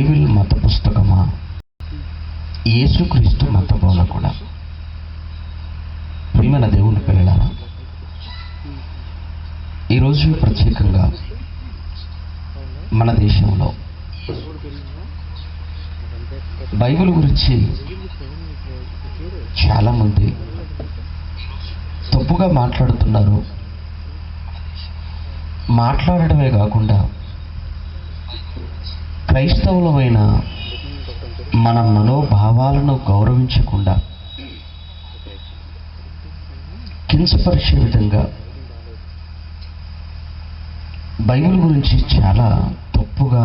Bible మత పుస్తకమా, యేసుక్రీస్తు మత బోధకుడా? ప్రియమైన దేవుని పిల్లలారా, ఈరోజు ప్రత్యేకంగా మన దేశంలో బైబిల్ గురించి చాలామంది తప్పుగా మాట్లాడుతున్నారు. మాట్లాడటమే కాకుండా క్రైస్తవులమైన మన మనోభావాలను గౌరవించకుండా కించపరిచే విధంగా బైబిల్ గురించి చాలా తప్పుగా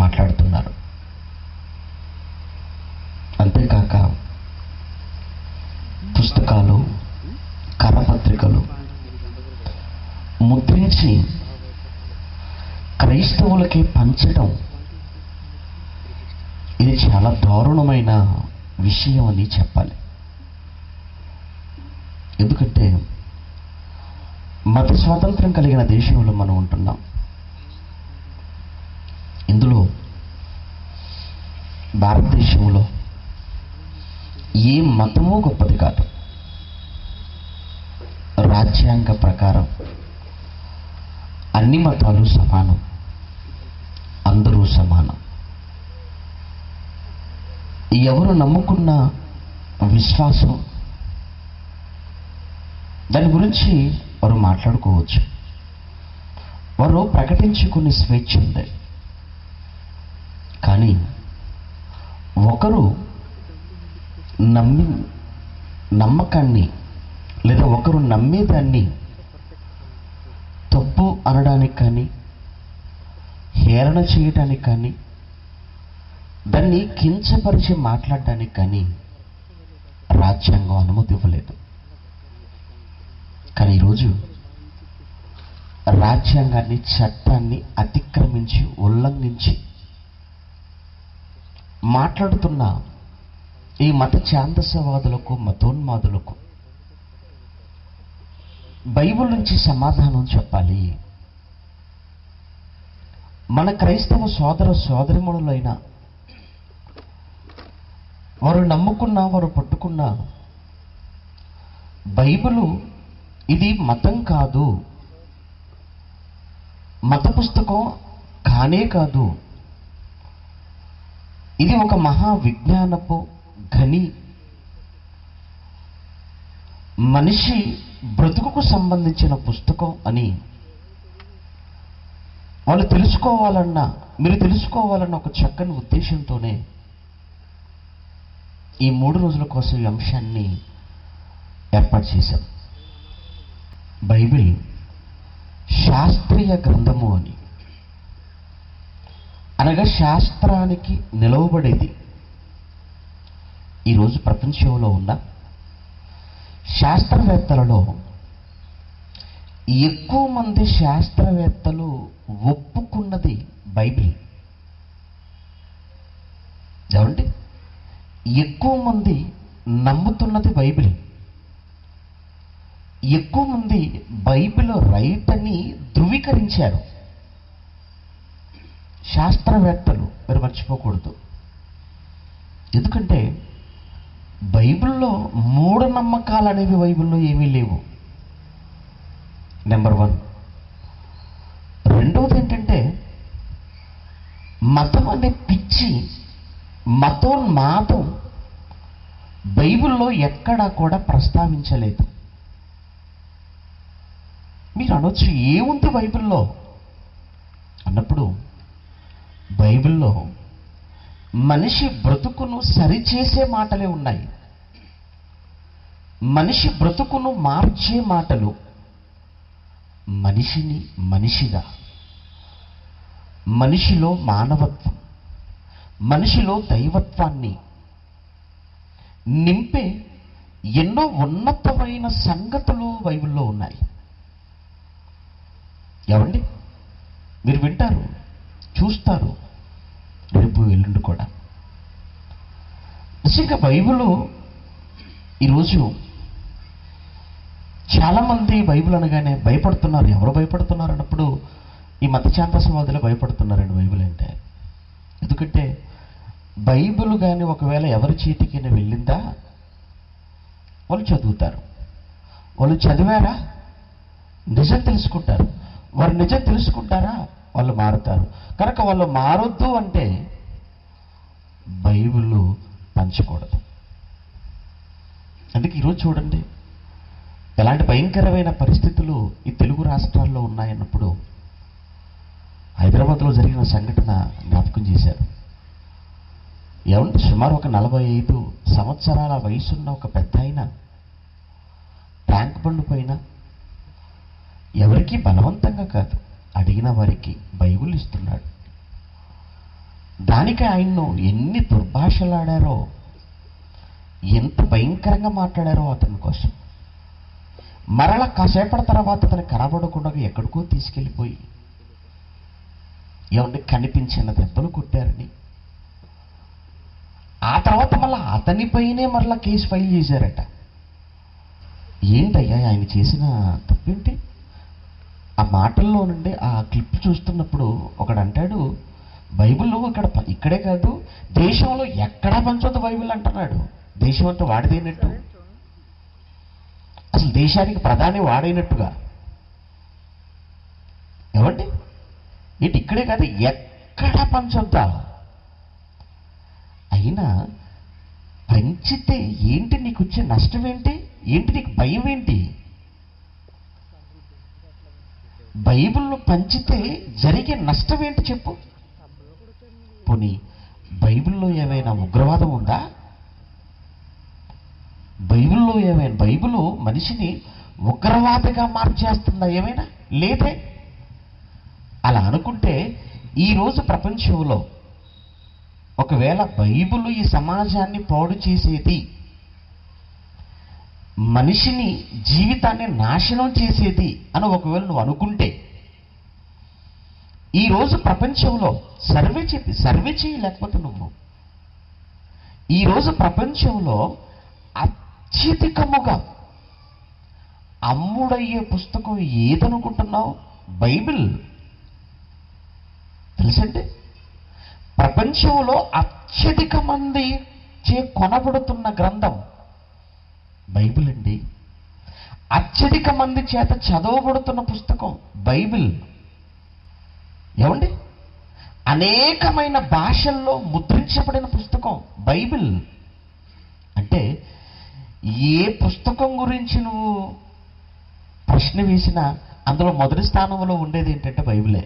మాట్లాడుతున్నారు. అంతేకాక పుస్తకాలు, కరపత్రికలు ముద్రించి క్రైస్తవులకి పంచడం ఇది చాలా దారుణమైన విషయం అని చెప్పాలి. ఎందుకంటే మత స్వాతంత్రం కలిగిన దేశంలో మనం ఉంటున్నాం. ఇందులో భారతదేశంలో ఏ మతమూ గొప్పది కాదు. రాజ్యాంగ ప్రకారం అన్ని మతాలు సమానం, అందరూ సమానం. ఎవరు నమ్ముకున్న విశ్వాసం దాని గురించి వారు మాట్లాడుకోవచ్చు. వారు ప్రకటించుకునే స్వేచ్ఛ ఉంది. కానీ ఒకరు నమ్మకాన్ని లేదా ఒకరు నమ్మేదాన్ని తప్పు అనడానికి కానీ, హేళన చేయడానికి కానీ, దాన్ని కించపరిచి మాట్లాడడానికి కానీ రాజ్యాంగం అనుమతి ఇవ్వలేదు. కానీ ఈరోజు రాజ్యాంగాన్ని, చట్టాన్ని అతిక్రమించి, ఉల్లంఘించి మాట్లాడుతున్న ఈ మత ఛాందసవాదులకు, మతోన్మాదులకు బైబిల్ నుంచి సమాధానం చెప్పాలి. మన క్రైస్తవ సోదర సోదరిమణులైన వారు నమ్ముకున్న, వారు పట్టుకున్న బైబిలు ఇది మతం కాదు, మత పుస్తకం కానే కాదు, ఇది ఒక మహా విజ్ఞానపు గని, మనిషి బ్రతుకుకు సంబంధించిన పుస్తకం అని వాళ్ళు తెలుసుకోవాలన్నా, మీరు తెలుసుకోవాలన్న ఒక చక్కని ఉద్దేశంతోనే ఈ 3 రోజుల కోసం ఈ అంశాన్ని ఏర్పాటు చేశాం. బైబిల్ శాస్త్రీయ గ్రంథము అని, అనగా శాస్త్రానికి నిలవబడేది. ఈరోజు ప్రపంచంలో ఉన్న శాస్త్రవేత్తలలో ఎక్కువ మంది శాస్త్రవేత్తలు ఒప్పుకున్నది బైబిల్. ఏమండి? ఎక్కువ మంది నమ్ముతున్నది బైబిల్. ఎక్కువ మంది బైబిల్ రైట్ అని ధృవీకరించారు శాస్త్రవేత్తలు. మీరు మర్చిపోకూడదు. ఎందుకంటే బైబిల్లో మూఢనమ్మకాలు అనేవి బైబిల్లో ఏమీ లేవు. నెంబర్ 1. రెండవది ఏంటంటే మతం అనే పిచ్చి, మతోన్మాదం బైబిల్లో ఎక్కడా కూడా ప్రస్తావించలేదు. మీరు అనొచ్చు, ఏముంది బైబిల్లో అన్నప్పుడు, బైబిల్లో మనిషి బ్రతుకును సరిచేసే మాటలే ఉన్నాయి. మనిషి బ్రతుకును మార్చే మాటలు, మనిషిని మనిషిగా, మనిషిలో మానవత్వం, మనిషిలో దైవత్వాన్ని నింపే ఎన్నో ఉన్నతమైన సంగతులు బైబిల్లో ఉన్నాయి. ఏమండి? మీరు వింటారు, చూస్తారు, రేపు ఎల్లుండి కూడా. నిజంగా బైబిల్ ఈరోజు చాలామంది బైబిల్ అనగానే భయపడుతున్నారు. ఎవరు భయపడుతున్నారు అన్నప్పుడు ఈ మత ఛాందసవాదులు భయపడుతున్నారండి బైబిల్ అంటే. ఎందుకంటే బైబిల్ కానీ ఒకవేళ ఎవరి చేతికైనా వెళ్ళిందా, వాళ్ళు చదువుతారు. వాళ్ళు చదివారా, నిజం తెలుసుకుంటారు. వారు నిజం తెలుసుకుంటారా, వాళ్ళు మారుతారు. కనుక వాళ్ళు మారొద్దు అంటే బైబిల్ పంచకూడదు. అందుకే ఈరోజు చూడండి, ఎలాంటి భయంకరమైన పరిస్థితులు ఈ తెలుగు రాష్ట్రాల్లో ఉన్నాయన్నప్పుడు హైదరాబాద్లో జరిగిన సంఘటన జ్ఞాపకం చేశారు. ఏమంటే సుమారు ఒక 45 సంవత్సరాల వయసున్న ఒక పెద్ద ఆయన ట్యాంక్ బండ్ పైన ఎవరికి బలవంతంగా కాదు, అడిగిన వారికి బైబిల్ ఇస్తున్నాడు. దానికి ఆయన్ను ఎన్ని దుర్భాషలాడారో, ఎంత భయంకరంగా మాట్లాడారో అతని కోసం. మరలా కాసేపటి తర్వాత అతను కనబడకుండా ఎక్కడికో తీసుకెళ్ళిపోయి ఏమంటే కనిపించిన దెబ్బలు కొట్టారని, ఆ తర్వాత మళ్ళీ అతనిపైనే మరలా కేసు ఫైల్ చేశారట. ఏంటయ్యా ఆయన చేసిన తప్పేంటి? ఆ మాటల్లో నుండి ఆ క్లిప్ చూస్తున్నప్పుడు ఒకడు అంటాడు, బైబిల్లో ఇక్కడే కాదు దేశంలో ఎక్కడా పంచొద్దు బైబిల్ అంటున్నాడు. దేశం అంతా వాడిదైనట్టు, అసలు దేశానికి ప్రధాని వాడైనట్టుగా. ఏమండి ఏంటి ఇక్కడే కాదు ఎక్కడా పంచొద్దా? అయినా పంచితే ఏంటి నీకు వచ్చే నష్టం ఏంటి? ఏంటి నీకు భయం ఏంటి? బైబిల్లో పంచితే జరిగే నష్టం ఏంటి చెప్పు. పోనీ బైబిల్లో ఏమైనా ఉగ్రవాదం ఉందా? బైబిల్లో ఏమైనా బైబిల్ మనిషిని ఉగ్రవాదిగా మార్చేస్తుందా? ఏమైనా లేదే. అలా అనుకుంటే ఈరోజు ప్రపంచంలో ఒకవేళ బైబిల్ ఈ సమాజాన్ని పాడు చేసేది, మనిషిని జీవితాన్ని నాశనం చేసేది అని ఒకవేళ నువ్వు అనుకుంటే, ఈరోజు ప్రపంచంలో సర్వే చేయి లేకపోతే నువ్వు ఈరోజు ప్రపంచంలో అత్యధికముగా అమ్ముడయ్యే పుస్తకం ఏదనుకుంటున్నావు? బైబిల్. తెలుసండి, ప్రపంచంలో అత్యధిక మంది చే కొనబడుతున్న గ్రంథం బైబిల్ అండి. అత్యధిక మంది చేత చదవబడుతున్న పుస్తకం బైబిల్. ఏమండి, అనేకమైన భాషల్లో ముద్రించబడిన పుస్తకం బైబిల్. అంటే ఏ పుస్తకం గురించి నువ్వు ప్రశ్న వేసినా అందులో మొదటి స్థానంలో ఉండేది ఏంటంటే బైబిలే.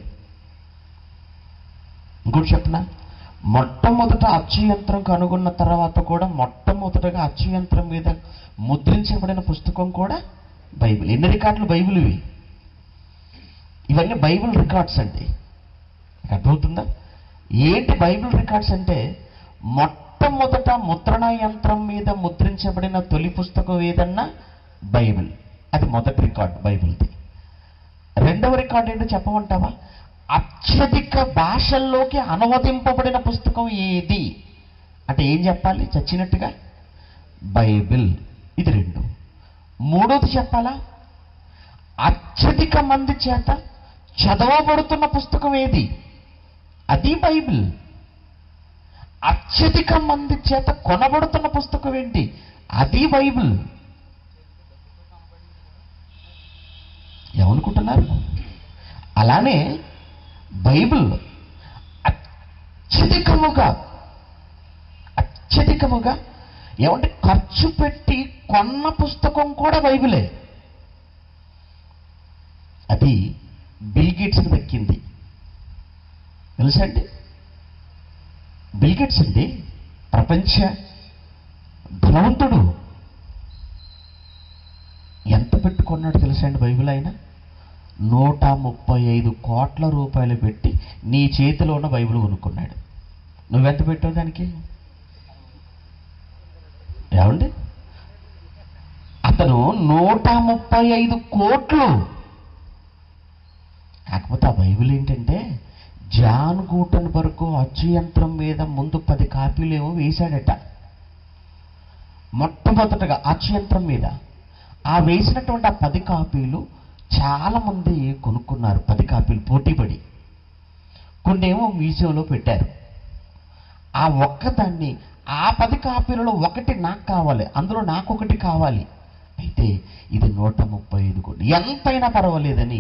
ఇంకోటి చెప్పనా, మొట్టమొదట అచ్చు యంత్రం కనుగొన్న తర్వాత కూడా మొట్టమొదటగా అచ్చు యంత్రం మీద ముద్రించబడిన పుస్తకం కూడా బైబిల్. ఎన్ని రికార్డులు బైబిల్ ఇవి? ఇవన్నీ బైబిల్ రికార్డ్స్ అండి. అర్థమవుతుందా? ఏంటి బైబిల్ రికార్డ్స్ అంటే, మొట్టమొదట ముద్రణ యంత్రం మీద ముద్రించబడిన తొలి పుస్తకం ఏదన్నా బైబిల్. అది మొదటి రికార్డ్ బైబిల్ది. రెండవ రికార్డ్ ఏంటో చెప్పమంటావా? అత్యధిక భాషల్లోకి అనువదింపబడిన పుస్తకం ఏది అంటే ఏం చెప్పాలి? చచ్చినట్టుగా బైబిల్. ఇది 2. మూడోది చెప్పాలా? అత్యధిక మంది చేత చదవబడుతున్న పుస్తకం ఏది? అది బైబిల్. అత్యధిక మంది చేత కొనబడుతున్న పుస్తకం ఏంటి? అది బైబిల్. ఏమనుకుంటున్నారు? అలానే బైబిల్ అత్యధికముగా ఏమంటే ఖర్చు పెట్టి కొన్న పుస్తకం కూడా బైబిలే. అది బిల్ గేట్స్కి దక్కింది. తెలుసా అండి? బిల్ గేట్స్ అండి ప్రపంచ ధనవంతుడు. ఎంత పెట్టుకున్నాడు తెలుసా అండి బైబిల్? ఆయన 135 కోట్ల రూపాయలు పెట్టి నీ చేతిలో ఉన్న బైబిల్ కొనుక్కున్నాడు. నువ్వెంత పెట్టావు దానికి? ఏమండి, అతను 135 కోట్లు. కాకపోతే ఆ బైబిల్ ఏంటంటే జాన్ గూటన్బర్గ్ అచ్చు యంత్రం మీద ముందు 10 కాపీలు ఏమో వేశాడట మొట్టమొదటగా అచ్చు యంత్రం మీద. ఆ వేసినటువంటి ఆ 10 కాపీలు చాలా మంది కొనుక్కున్నారు. 10 కాపీలు పోటీపడి. కొన్ని ఏమో మ్యూజియంలో పెట్టారు. ఆ ఒక్కదాన్ని, ఆ 10 కాపీలలో ఒకటి నాకు కావాలి, అందులో నాకొకటి కావాలి. అయితే ఇది 135 కోట్లు, ఎంతైనా పర్వాలేదని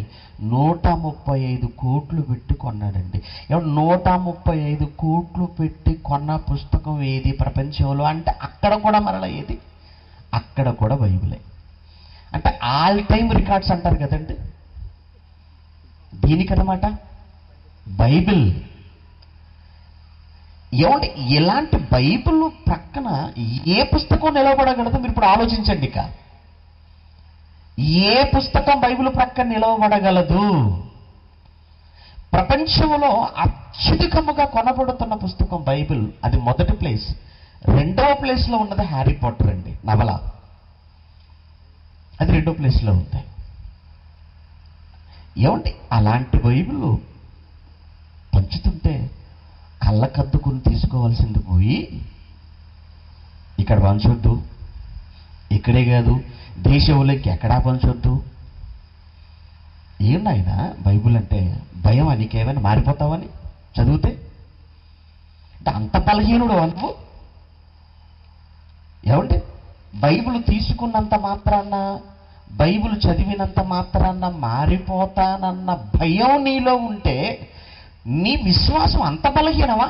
135 కోట్లు పెట్టి కొన్నాడండి. 135 కోట్లు పెట్టి కొన్న పుస్తకం ఏది ప్రపంచంలో అంటే అక్కడ కూడా మరలా ఏది, అక్కడ కూడా బైబిలే. అంటే ఆల్ టైమ్ రికార్డ్స్ అంటారు కదండి, దీనికన్నమాట బైబిల్. ఏమంటే ఇలాంటి బైబిల్ ప్రక్కన ఏ పుస్తకం నిలవబడగలదో మీరు ఇప్పుడు ఆలోచించండి. ఇక ఏ పుస్తకం బైబిల్ ప్రక్కన నిలవబడగలదు? ప్రపంచంలో అత్యధికముగా కొనబడుతున్న పుస్తకం బైబిల్, అది మొదటి ప్లేస్. రెండవ ప్లేస్లో ఉన్నది హ్యారీ పాటర్ అండి, నవల. అది రెండో ప్లేస్లో ఉంది. ఏమండి అలాంటి బైబిల్ పంచుతుంటే కళ్ళకద్దుకుని తీసుకోవాల్సింది పోయి ఇక్కడ పంచొద్దు, ఇక్కడే కాదు దేశంలోకి ఎక్కడా పంచొద్దు. ఏంటైనా బైబిల్ అంటే భయం, నీకేమైనా మారిపోతావని చదివితే? అంటే అంత బలహీనుడు నువ్వు? ఏమంటే బైబిల్ తీసుకున్నంత మాత్రాన, బైబిల్ చదివినంత మాత్రాన మారిపోతానన్న భయం నీలో ఉంటే నీ విశ్వాసం అంత బలహీనమా?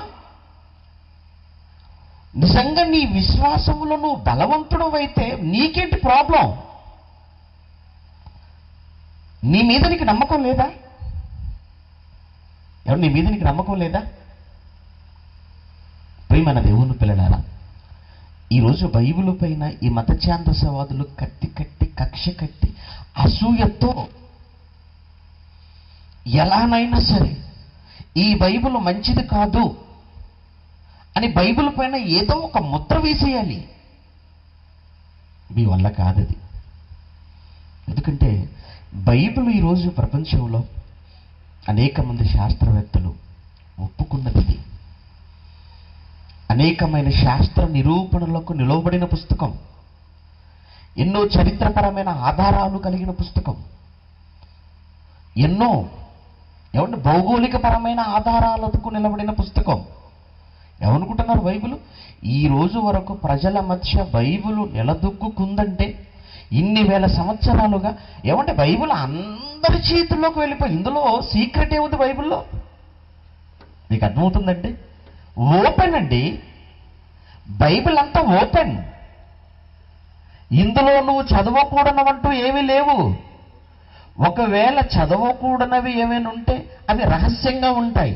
నిజంగా నీ విశ్వాసములో నువ్వు బలవంతుడు అయితే నీకేంటి ప్రాబ్లం? నీ మీద నీకు నమ్మకం లేదా? ఎవరు నీ మీద నీకు నమ్మకం లేదా? ప్రియమైన దేవుని పిల్లలారా, ఈరోజు బైబిల్ పైన ఈ మత ఛాందసవాదులు కత్తి కట్టి, కక్ష కట్టి, అసూయతో ఎలానైనా సరే ఈ బైబిల్ మంచిది కాదు అని బైబిల్ పైన ఏదో ఒక ముద్ర వేసేయాలి. మీ వల్ల కాదది. ఎందుకంటే బైబిల్ ఈరోజు ప్రపంచంలో అనేక మంది శాస్త్రవేత్తలు ఒప్పుకున్నది, అనేకమైన శాస్త్ర నిరూపణలకు నిలవబడిన పుస్తకం, ఎన్నో చరిత్రపరమైన ఆధారాలు కలిగిన పుస్తకం, ఎన్నో ఏమంటే భౌగోళికపరమైన ఆధారాలకు నిలబడిన పుస్తకం. ఏమనుకుంటున్నారు బైబిల్? ఈ రోజు వరకు ప్రజల మధ్య బైబిల్ నిలదొక్కుందంటే ఇన్ని వేల సంవత్సరాలుగా ఏమంటే బైబిల్ అందరి చేతుల్లోకి వెళ్ళిపోయి, ఇందులో సీక్రెట్ ఏముంది బైబిల్లో? మీకు అర్థమవుతుందండి? ఓపెన్ అండి, బైబిల్ అంతా ఓపెన్. ఇందులో నువ్వు చదవకూడనవంటూ ఏమీ లేవు. ఒకవేళ చదవకూడనవి ఏమైనా ఉంటే అవి రహస్యంగా ఉంటాయి.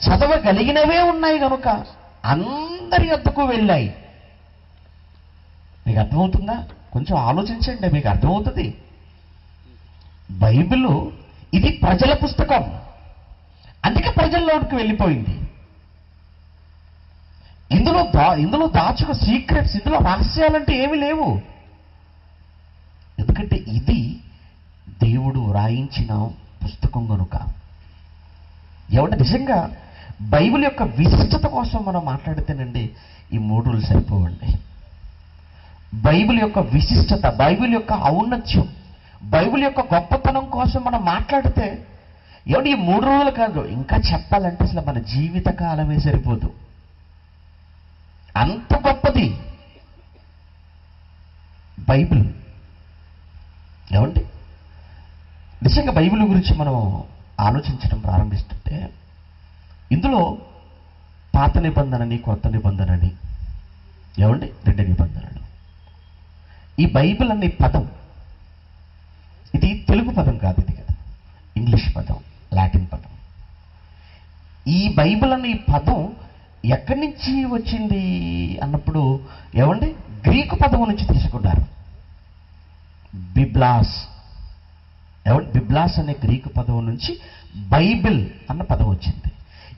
చదవగలిగినవే ఉన్నాయి కనుక అందరి వద్దకు వెళ్ళాయి. మీకు అర్థమవుతుందా? కొంచెం ఆలోచించండి, మీకు అర్థమవుతుంది. బైబిల్ ఇది ప్రజల పుస్తకం, అందుకే ప్రజల్లోకి వెళ్ళిపోయింది. ఇందులో దాచుక సీక్రెట్స్, ఇందులో రహస్యాలంటే ఏమీ లేవు. ఎందుకంటే ఇది దేవుడు వ్రాయించిన పుస్తకం కనుక. ఏమంటే నిజంగా బైబిల్ యొక్క విశిష్టత కోసం మనం మాట్లాడితేనండి ఈ 3 రోజులు సరిపోవండి. బైబిల్ యొక్క విశిష్టత, బైబిల్ యొక్క ఔన్నత్యం, బైబిల్ యొక్క గొప్పతనం కోసం మనం మాట్లాడితే ఏమంటే ఈ 3 రోజులు కాదు, ఇంకా చెప్పాలంటే అసలు మన జీవిత కాలమే సరిపోదు. అంత గొప్పది బైబిల్. ఏమండి నిజంగా బైబిల్ గురించి మనం ఆలోచించడం ప్రారంభిస్తుంటే ఇందులో పాత నిబంధనని, కొత్త నిబంధనని, ఏమండి 2 నిబంధనలు. ఈ బైబిల్ అనే పదం ఇది తెలుగు పదం కాదు, ఇది కదా ఇంగ్లీష్ పదం, లాటిన్ పదం. ఈ బైబిల్ అనే పదం ఎక్కడి నుంచి వచ్చింది అన్నప్పుడు ఏమండి గ్రీకు పదం నుంచి తీసుకున్నారు. బిబ్లాస్, ఏమంటే బిబ్లాస్ అనే గ్రీకు పదం నుంచి బైబిల్ అన్న పదం వచ్చింది.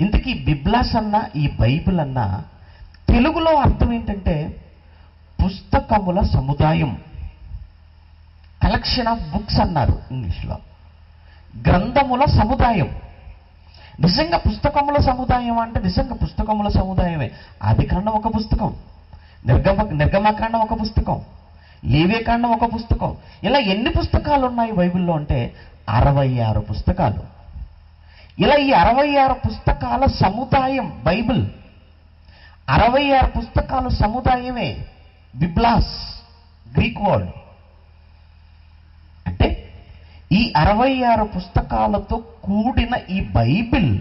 ఇంతకీ బిబ్లాస్ అన్న ఈ బైబిల్ అన్న తెలుగులో అర్థం ఏంటంటే పుస్తకముల సముదాయం, కలెక్షన్ ఆఫ్ బుక్స్ అన్నారు ఇంగ్లీష్లో. గ్రంథముల సముదాయం. నిజంగా పుస్తకముల సముదాయం అంటే నిజంగా పుస్తకముల సముదాయమే. ఆదికాండం ఒక పుస్తకం, నిర్గమకాండం ఒక పుస్తకం, లేవియకాండం ఒక పుస్తకం. ఇలా ఎన్ని పుస్తకాలు ఉన్నాయి బైబిల్లో అంటే 66 పుస్తకాలు. ఇలా ఈ 66 పుస్తకాల సముదాయం బైబిల్. 66 పుస్తకాల సముదాయమే బిబ్లాస్, గ్రీక్ వర్డ్. అంటే ఈ 66 పుస్తకాలతో కూడిన ఈ బైబిల్,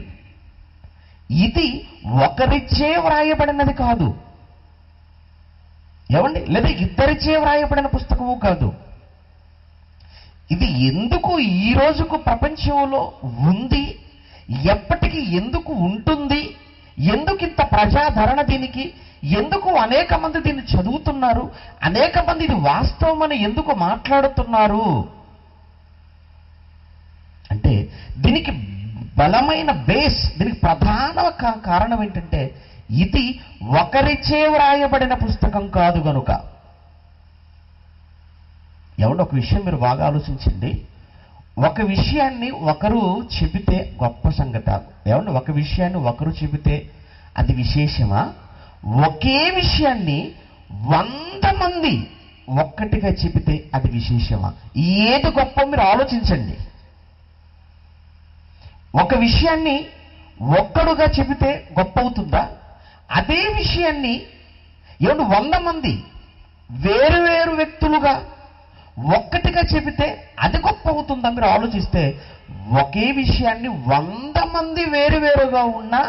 ఇది ఒకరిచే వ్రాయబడినది కాదు. ఏమండి? లేదా ఇద్దరిచే వ్రాయబడిన పుస్తకము కాదు. ఇది ఎందుకు ఈ రోజుకు ప్రపంచంలో ఉంది, ఎప్పటికీ ఎందుకు ఉంటుంది, ఎందుకు ఇంత ప్రజాదరణ దీనికి, ఎందుకు అనేక మంది దీన్ని చదువుతున్నారు, అనేక మంది ఇది వాస్తవమని ఎందుకు మాట్లాడుతున్నారు అంటే దీనికి బలమైన బేస్, దీనికి ప్రధాన కారణం ఏంటంటే ఇది ఒకరిచే వ్రాయబడిన పుస్తకం కాదు గనుక. ఏమంటే ఒక విషయం మీరు బాగా ఆలోచించండి. ఒక విషయాన్ని ఒకరు చెబితే గొప్ప సంగత? ఏమంటే ఒక విషయాన్ని ఒకరు చెబితే అది విశేషమా? ఒకే విషయాన్ని 100 మంది ఒక్కటిగా చెబితే అది విశేషమా? ఏది గొప్ప మీరు ఆలోచించండి. ఒక విషయాన్ని ఒక్కడుగా చెబితే గొప్ప అవుతుందా? అదే విషయాన్ని ఏమంటే 100 మంది వేరు వేరు వ్యక్తులుగా ఒక్కటిగా చెబితే అది గొప్ప అవుతుందా? మీరు ఆలోచిస్తే ఒకే విషయాన్ని 100 మంది వేరువేరుగా ఉన్నా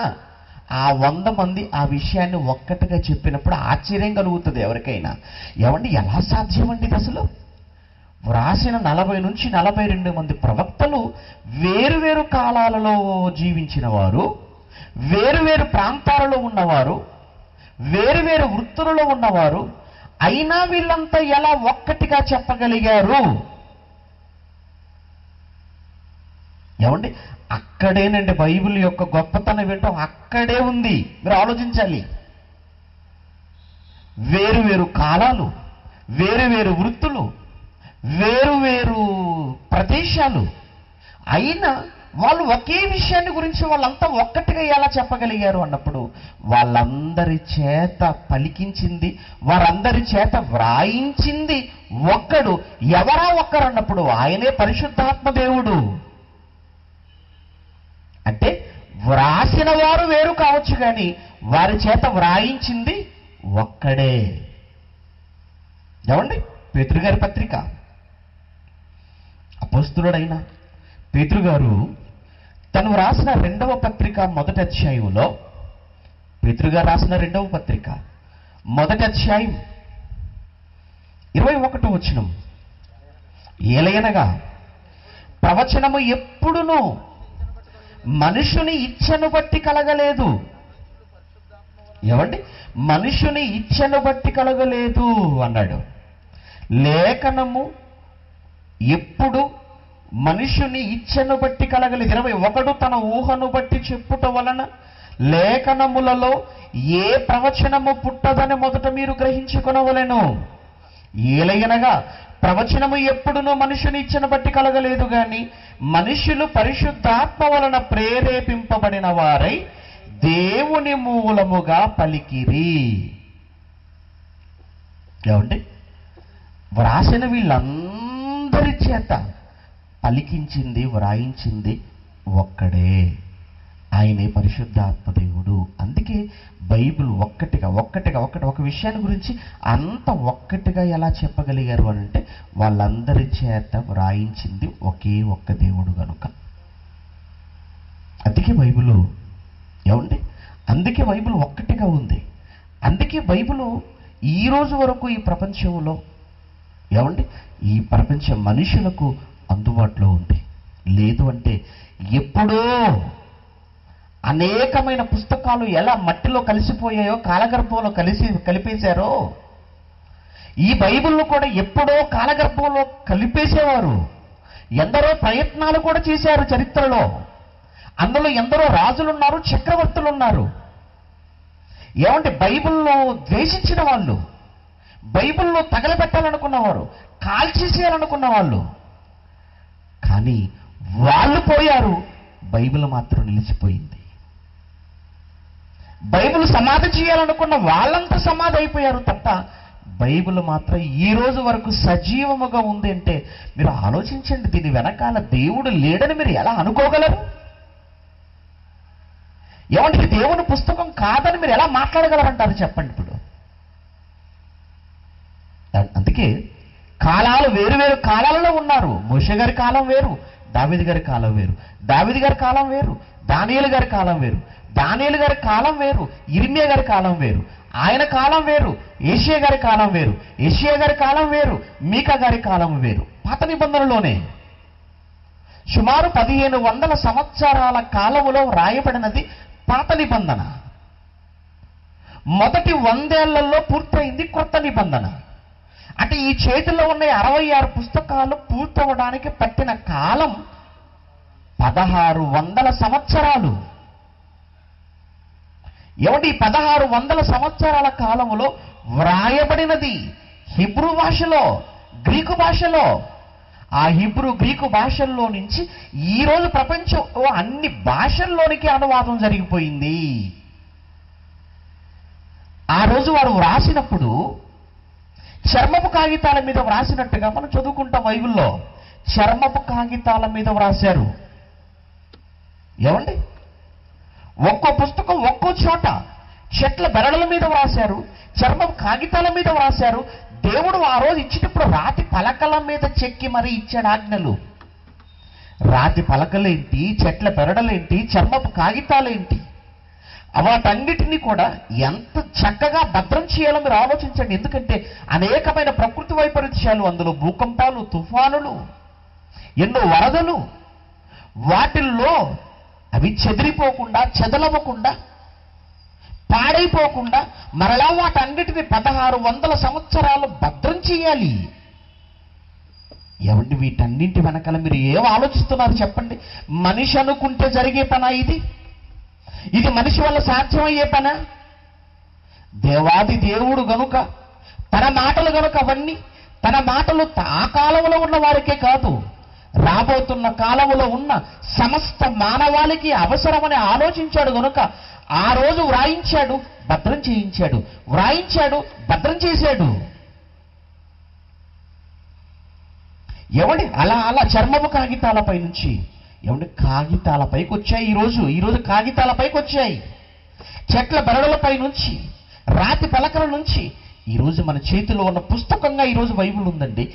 ఆ 100 మంది ఆ విషయాన్ని ఒక్కటిగా చెప్పినప్పుడు ఆశ్చర్యం కలుగుతుంది ఎవరికైనా. ఏమండి ఎలా సాధ్యమండి ఇది అసలు? వ్రాసిన 40 నుంచి 42 మంది ప్రవక్తలు వేరువేరు కాలాలలో జీవించిన వారు, వేరువేరు ప్రాంతాలలో ఉన్నవారు, వేరువేరు వృత్తులలో ఉన్నవారు, అయినా వీళ్ళంతా ఎలా ఒక్కటిగా చెప్పగలిగారు? ఏమండి అక్కడేనండి బైబిల్ యొక్క గొప్పతనం ఏంటో అక్కడే ఉంది. మీరు ఆలోచించాలి. వేరువేరు కాలాలు, వేరువేరు వృత్తులు, వేరువేరు ప్రదేశాలు, అయినా వాళ్ళు ఒకే విషయాన్ని గురించి వాళ్ళంతా ఒక్కటిగా ఎలా చెప్పగలిగారు అన్నప్పుడు వాళ్ళందరి చేత పలికించింది, వారందరి చేత వ్రాయించింది ఒక్కడు. ఎవరా ఒక్కరు అన్నప్పుడు ఆయనే పరిశుద్ధాత్మ దేవుడు. అంటే వ్రాసిన వారు వేరు కావచ్చు కానీ వారి చేత వ్రాయించింది ఒక్కడే. ఏమండి? పేతురు గారి పత్రిక, అపోస్తలుడైన పేతురు గారు తను రాసిన 2వ పత్రిక 1వ అధ్యాయంలో, పేతురు గారు రాసిన 2వ పత్రిక 1వ అధ్యాయం 21వ వచనం, ఏలయనగా ప్రవచనము ఎప్పుడునూ మనుషుని ఇచ్ఛను బట్టి కలగలేదు. ఏమండి? మనుషుని ఇచ్ఛను బట్టి కలగలేదు అన్నాడు. లేఖనము ఎప్పుడు మనుషుని ఇచ్ఛను బట్టి కలగలేదు. 21 తన ఊహను బట్టి చెప్పుట వలన లేఖనములలో ఏ ప్రవచనము పుట్టదని మొదట మీరు గ్రహించుకొనవలెను. ఏలయనగా ప్రవచనము ఎప్పుడునూ మనుషుని ఇచ్ఛను బట్టి కలగలేదు గాని మనుషులు పరిశుద్ధాత్మ వలన ప్రేరేపింపబడిన వారై దేవుని మూలముగా పలికిరి. ఏమండి? వ్రాసిన వీళ్ళందరి చేత పలికించింది, వ్రాయించింది ఒక్కడే, ఆయనే పరిశుద్ధాత్మ దేవుడు. అందుకే బైబిల్ ఒక్కటిగా ఒక విషయాన్ని గురించి అంత ఒక్కటిగా ఎలా చెప్పగలిగారు అని అంటే వాళ్ళందరి చేత వ్రాయించింది ఒకే ఒక్క దేవుడు కనుక. అందుకే బైబిల్, ఏమండి? అందుకే బైబిల్ ఒక్కటిగా ఉంది. అందుకే బైబిల్ ఈ రోజు వరకు ఈ ప్రపంచంలో, ఏమండి, ఈ ప్రపంచ మనుషులకు అందుబాటులో ఉంది. లేదు అంటే ఎప్పుడో అనేకమైన పుస్తకాలు ఎలా మట్టిలో కలిసిపోయాయో, కాలగర్భంలో కలిపేశారో, ఈ బైబిల్ను కూడా ఎప్పుడో కాలగర్భంలో కలిపేసేవారు. ఎందరో ప్రయత్నాలు కూడా చేశారు చరిత్రలో. అందులో ఎందరో రాజులున్నారు, చక్రవర్తులు ఉన్నారు. ఏమంటే బైబిల్లో ద్వేషించిన వాళ్ళు, బైబిల్లో తగలబెట్టాలనుకున్నవారు, కాల్చేసేయాలనుకున్న వాళ్ళు, కానీ వాళ్ళు పోయారు, బైబిల్ మాత్రం నిలిచిపోయింది. బైబిల్ సమాధి చేయాలనుకున్న వాళ్ళంతా సమాధి అయిపోయారు తప్ప బైబిల్ మాత్రం ఈ రోజు వరకు సజీవముగా ఉంది. అంటే మీరు ఆలోచించండి, దీని వెనకాల దేవుడు లేడని మీరు ఎలా అనుకోగలరు? ఏమంటే దేవుని పుస్తకం కాదని మీరు ఎలా మాట్లాడగలరంటారు చెప్పండి ఇప్పుడు? అందుకే కాలాలు వేరు వేరు కాలాలలో ఉన్నారు. మోషే గారి కాలం వేరు, దావీదు గారి కాలం వేరు. దావీదు గారి కాలం వేరు, దానియేలు గారి కాలం వేరు. దానియేలు గారి కాలం వేరు, ఇర్మియా గారి కాలం వేరు. ఆయన కాలం వేరు, యేషయా గారి కాలం వేరు. యేషయా గారి కాలం వేరు, మీకా గారి కాలం వేరు. పాత నిబంధనలోనే సుమారు 1500 సంవత్సరాల కాలములో రాయబడినది పాత నిబంధన. మొదటి 100 ఏళ్లలో పూర్తయింది కొత్త నిబంధన. అంటే ఈ చేతిలో ఉన్న 66 పుస్తకాలు పూర్తవడానికి పట్టిన కాలం 1600 సంవత్సరాలు. ఏమంటే ఈ 1600 సంవత్సరాల కాలములో వ్రాయబడినది హిబ్రూ భాషలో, గ్రీకు భాషలో. ఆ హిబ్రూ గ్రీకు భాషల్లో నుంచి ఈరోజు ప్రపంచంలో అన్ని భాషల్లోనికి అనువాదం జరిగిపోయింది. ఆ రోజు వారు వ్రాసినప్పుడు చర్మపు కాగితాల మీద వ్రాసినట్టుగా మనం చదువుకుంటాం బైబిల్లో. చర్మపు కాగితాల మీద వ్రాశారు. ఏమండి, ఒక్కో పుస్తకం ఒక్కో చోట చెట్ల బెరడుల మీద వ్రాశారు, చర్మపు కాగితాల మీద వ్రాశారు. దేవుడు ఆ రోజు ఇచ్చేటప్పుడు రాతి పలకల మీద చెక్కి మరీ ఇచ్చాడు ఆజ్ఞలు. రాతి పలకలేంటి, చెట్ల బెరడలేంటి, చర్మపు కాగితాలేంటి, వాటన్నిటినీ కూడా ఎంత చక్కగా భద్రం చేయాలో మీరు ఆలోచించండి. ఎందుకంటే అనేకమైన ప్రకృతి వైపరీత్యాలు, అందులో భూకంపాలు, తుఫానులు, ఎన్నో వరదలు, వాటిల్లో అవి చెదిరిపోకుండా, చెదలవ్వకుండా, పాడైపోకుండా మరలా వాటన్నిటిని 1600 సంవత్సరాలు భద్రం చేయాలి. ఏమండి, వీటన్నింటి వెనకాల మీరు ఏం ఆలోచిస్తున్నారు చెప్పండి? మనిషి అనుకుంటే జరిగే పనా ఇది? ఇది మనిషి వల్ల సాధ్యమయ్యే పనా? దేవాది దేవుడు గనుక తన మాటలు గనుక అవన్నీ, తన మాటలు ఆ కాలంలో ఉన్న వారికే కాదు, రాబోతున్న కాలంలో ఉన్న సమస్త మానవాళికి అవసరమని ఆలోచించాడు గనుక ఆ రోజు వ్రాయించాడు, భద్రం చేయించాడు, వ్రాయించాడు, భద్రం చేశాడు. ఏమండి, అలా అలా చర్మపు కాగితాలపై నుంచి ఏమండి కాగితాలపైకి వచ్చాయి. ఈరోజు కాగితాలపైకి వచ్చాయి. చెట్ల బెరడులపై నుంచి, రాతి పలకల నుంచి ఈరోజు మన చేతిలో ఉన్న పుస్తకంగా ఈరోజు బైబిల్ ఉందండి.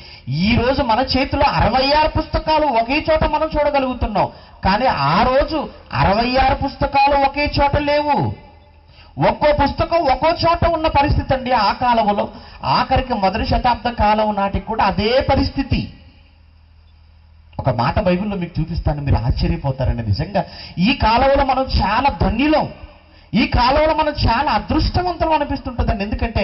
ఈరోజు మన చేతిలో 66 పుస్తకాలు ఒకే చోట మనం చూడగలుగుతున్నాం. కానీ ఆ రోజు 66 పుస్తకాలు ఒకే చోట లేవు. ఒక్కో పుస్తకం ఒక్కో చోట ఉన్న పరిస్థితి అండి ఆ కాలంలో. ఆఖరికి మొదటి శతాబ్ద కాలం నాటికి కూడా అదే పరిస్థితి. ఒక మాట బైబిల్లో మీకు చూపిస్తాను, మీరు ఆశ్చర్యపోతారండి. నిజంగా ఈ కాలంలో మనం చాలా ధన్యులం, ఈ కాలంలో మనం చాలా అదృష్టవంతులం అనిపిస్తుంటుందండి. ఎందుకంటే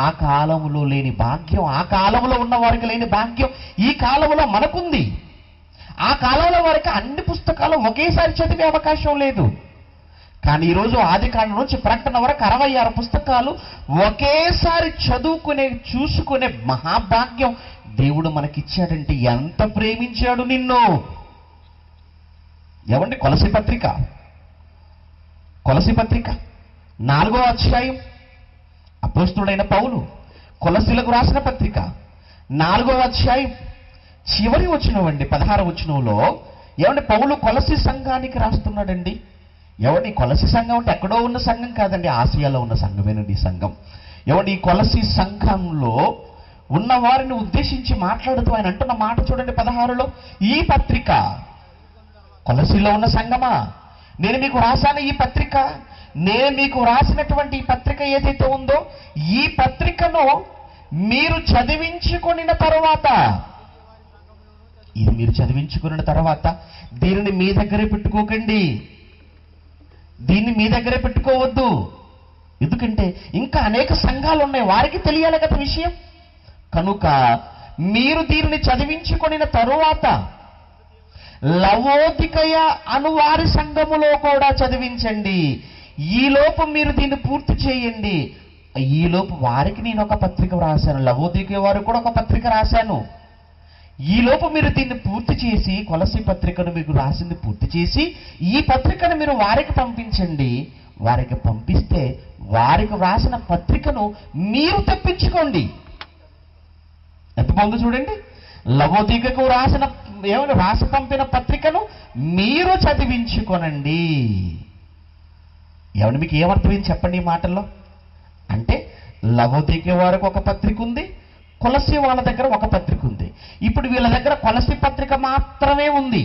ఆ కాలంలో లేని భాగ్యం, ఆ కాలంలో ఉన్న వారికి లేని భాగ్యం ఈ కాలంలో మనకుంది. ఆ కాలంలో వారికి అన్ని పుస్తకాలు ఒకేసారి చదివే అవకాశం లేదు. కానీ ఈరోజు ఆదికాండం నుంచి ప్రకటన వరకు 66 పుస్తకాలు ఒకేసారి చూసుకునే మహాభాగ్యం దేవుడు మనకిచ్చాడంటే ఎంత ప్రేమించాడు నిన్ను. ఏమండి, కొలసీ పత్రిక 4వ అధ్యాయం అపోస్తలుడైన పౌలు కొలసీలకు రాసిన పత్రిక 4వ అధ్యాయం చివరి వచనం అండి, 16వ వచనంలో ఏమండి పౌలు కొలసీ సంఘానికి రాస్తున్నాడండి. ఏమండి, కొలసీ సంఘం అంటే ఎక్కడో ఉన్న సంఘం కాదండి, ఆసియాలో ఉన్న సంఘమేనండి ఈ సంఘం. ఏమండి, ఈ కొలసీ సంఘంలో ఉన్న వారిని ఉద్దేశించి మాట్లాడుతూ ఆయన అంటున్న మాట చూడండి 16లో, ఈ పత్రిక కొలసీలో ఉన్న సంఘమా, నేను మీకు రాశాను ఈ పత్రిక, నేను మీకు రాసినటువంటి ఈ పత్రిక ఏదైతే ఉందో ఈ పత్రికను మీరు చదివించుకొనిన తరువాత, ఇది మీరు చదివించుకున్న తర్వాత దీనిని మీ దగ్గరే పెట్టుకోకండి, దీన్ని మీ దగ్గరే పెట్టుకోవద్దు. ఎందుకంటే ఇంకా అనేక సంఘాలు ఉన్నాయి, వారికి తెలియాలి కదా విషయం. కనుక మీరు దీనిని చదివించుకొనిన తరువాత లవోదికయ అను వారి సంఘములో కూడా చదివించండి. ఈలోపు మీరు దీన్ని పూర్తి చేయండి. ఈలోపు వారికి నేను ఒక పత్రిక రాశాను, లవోదికయ వారు కూడా ఒక పత్రిక రాశాను. ఈలోపు మీరు దీన్ని పూర్తి చేసి, కొలసీ పత్రికను మీకు రాసింది పూర్తి చేసి ఈ పత్రికను మీరు వారికి పంపించండి. వారికి పంపిస్తే వారికి రాసిన పత్రికను మీరు తెప్పించుకోండి. ఎంత బాగుందో చూడండి. లవోదికకు రాసి పంపిన పత్రికను మీరు చదివించుకోనండి. ఏమంటే మీకు ఏమర్థమైంది చెప్పండి ఈ మాటల్లో? అంటే లవోదికే వారికి ఒక పత్రిక ఉంది, కొలస్సీ వాళ్ళ దగ్గర ఒక పత్రిక ఉంది. ఇప్పుడు వీళ్ళ దగ్గర కొలస్సీ పత్రిక మాత్రమే ఉంది,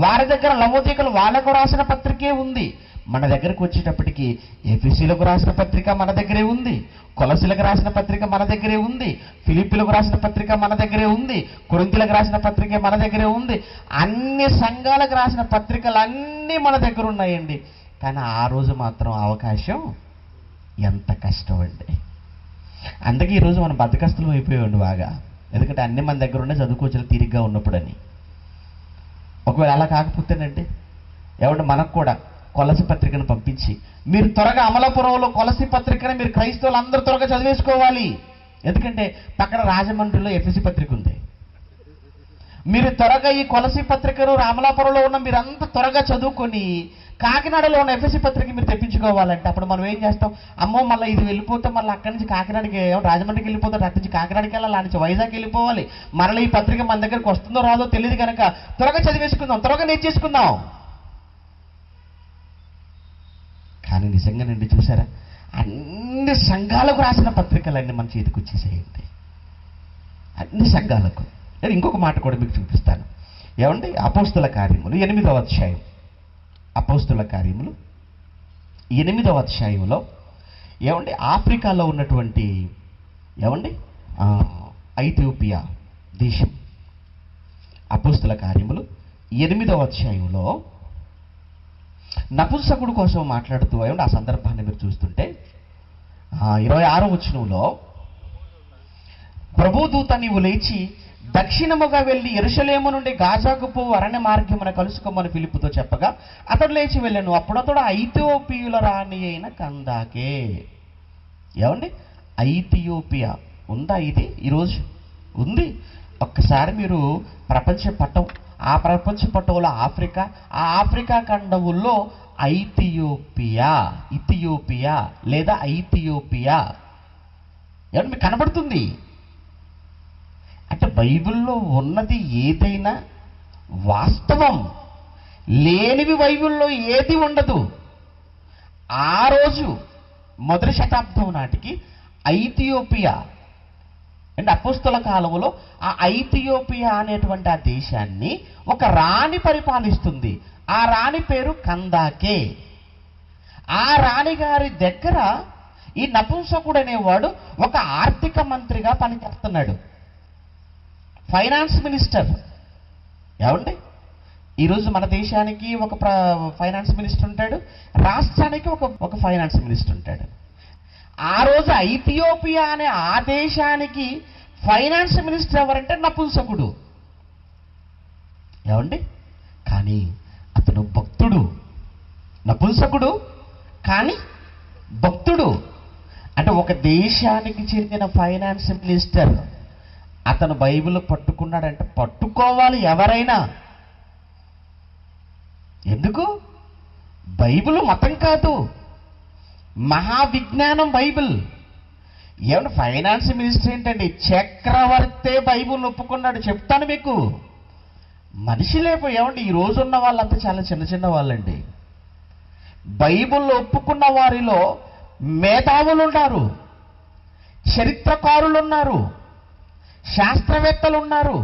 వారి దగ్గర లవోదికలు వాళ్ళకు రాసిన పత్రికే ఉంది. మన దగ్గరకు వచ్చేటప్పటికి ఎఫెసీలకు రాసిన పత్రిక మన దగ్గరే ఉంది, కొలస్సీలకు రాసిన పత్రిక మన దగ్గరే ఉంది, ఫిలిప్పీలకు రాసిన పత్రిక మన దగ్గరే ఉంది, కొరింథీలకు రాసిన పత్రిక మన దగ్గరే ఉంది. అన్ని సంఘాలకు రాసిన పత్రికలు అన్నీ మన దగ్గర ఉన్నాయండి. కానీ ఆ రోజు మాత్రం అవకాశం ఎంత కష్టం అండి. అందుకే ఈరోజు మనం బద్దకస్తులం అయిపోయామండి బాగా. ఎందుకంటే అన్ని మన దగ్గర ఉండే చదువుకోవచ్చు తీరిగ్గా ఉన్నప్పుడని. ఒకవేళ అలా కాకపోతేనండి ఏమంటే మనకు కూడా కొలసి పత్రికను పంపించి, మీరు త్వరగా అమలాపురంలో కొలసి పత్రికను మీరు క్రైస్తవులు అందరూ త్వరగా చదివేసుకోవాలి. ఎందుకంటే పక్కన రాజమండ్రిలో ఎఫెసీ పత్రిక ఉంది. మీరు త్వరగా ఈ కొలసి పత్రికను అమలాపురంలో ఉన్న మీరంతా త్వరగా చదువుకొని కాకినాడలో ఉన్న ఎఫెసీ పత్రిక మీరు తెప్పించుకోవాలంటే అప్పుడు మనం ఏం చేస్తాం? అమ్మో మళ్ళీ ఇది వెళ్ళిపోతాం, మళ్ళీ అక్కడి నుంచి కాకినాడకి రాజమండ్రికి వెళ్ళిపోతాం, అక్కడి నుంచి కాకినాడకి వెళ్ళాలి, అక్కడి నుంచి వైజాగ్ వెళ్ళిపోవాలి. మరలా ఈ పత్రిక మన దగ్గరకు వస్తుందో రాదో తెలియదు కనుక త్వరగా చదివేసుకుందాం, త్వరగా నేర్చేసుకుందాం. కానీ నిజంగానండి చూసారా, అన్ని సంఘాలకు రాసిన పత్రికలన్నీ మన చేతికి వచ్చేసేయండి, అన్ని సంఘాలకు. నేను ఇంకొక మాట కూడా మీకు చూపిస్తాను. ఏమండి అపోస్తుల కార్యములు 8వ అధ్యాయం, అపోస్తుల కార్యములు 8వ అధ్యాయంలో ఏమండి ఆఫ్రికాలో ఉన్నటువంటి ఏమండి ఐథియోపియా దేశం, అపోస్తుల కార్యములు 8వ అధ్యాయంలో నపుంసకుడు కోసం మాట్లాడుతూ ఏమండి ఆ సందర్భాన్ని మీరు చూస్తుంటే 26వ వచనంలో, ప్రభుదూత నీవు లేచి దక్షిణముగా వెళ్ళి యెరూషలేము నుండి గాజాకు పోవు అరణ్య మార్గమున కలుసుకోమని ఫిలిప్పుతో చెప్పగా అతడు లేచి వెళ్ళాను. అప్పుడు అతడు ఐథియోపియుల రాణి అయిన కందాకే. ఏమండి ఐథియోపియా ఉందా? ఇది ఈరోజు ఉంది. ఒక్కసారి మీరు ప్రపంచ పటం, ఆ ప్రపంచ పటంలో ఆఫ్రికా, ఆ ఆఫ్రికా ఖండముల్లో ఇథియోపియా లేదా ఐథియోపియా ఏమంటే మీకు కనబడుతుంది. అంటే బైబిల్లో ఉన్నది ఏదైనా వాస్తవం, లేనివి బైబిల్లో ఏది ఉండదు. ఆ రోజు మొదటి శతాబ్దం నాటికి ఐథియోపియా అంటే అపోస్తల కాలంలో ఆ ఐథియోపియా అనేటువంటి ఆ దేశాన్ని ఒక రాణి పరిపాలిస్తుంది. ఆ రాణి పేరు కందాకే. ఆ రాణి గారి దగ్గర ఈ నపుంసకుడు అనేవాడు ఒక ఆర్థిక మంత్రిగా పనిచేస్తున్నాడు, ఫైనాన్స్ మినిస్టర్. ఏమండి ఈరోజు మన దేశానికి ఒక ఫైనాన్స్ మినిస్టర్ ఉంటాడు, రాష్ట్రానికి ఒక ఫైనాన్స్ మినిస్టర్ ఉంటాడు. ఆ రోజు ఐథియోపియా అనే ఆ దేశానికి ఫైనాన్స్ మినిస్టర్ ఎవరంటే నపుంసకుడు. ఏమండి కానీ అతను భక్తుడు, నపుంసకుడు కానీ భక్తుడు. అంటే ఒక దేశానికి చెందిన ఫైనాన్స్ మినిస్టర్ అతను బైబిల్ పట్టుకున్నాడంటే పట్టుకోవాలి ఎవరైనా. ఎందుకు? బైబిల్ మతం కాదు, మహావిజ్ఞానం బైబిల్. ఏమంటే ఫైనాన్స్ మినిస్టర్ ఏంటండి? చక్రవర్తే బైబిల్ ఒప్పుకున్నాడు. చెప్తాను మీకు, మనిషి లేపు. ఏమంటే ఈ రోజున్న వాళ్ళంతా చాలా చిన్న చిన్న వాళ్ళండి. బైబిల్ ఒప్పుకున్న వారిలో మేధావులు ఉన్నారు, చరిత్రకారులు ఉన్నారు, శాస్త్రవేత్తలు ఉన్నారు,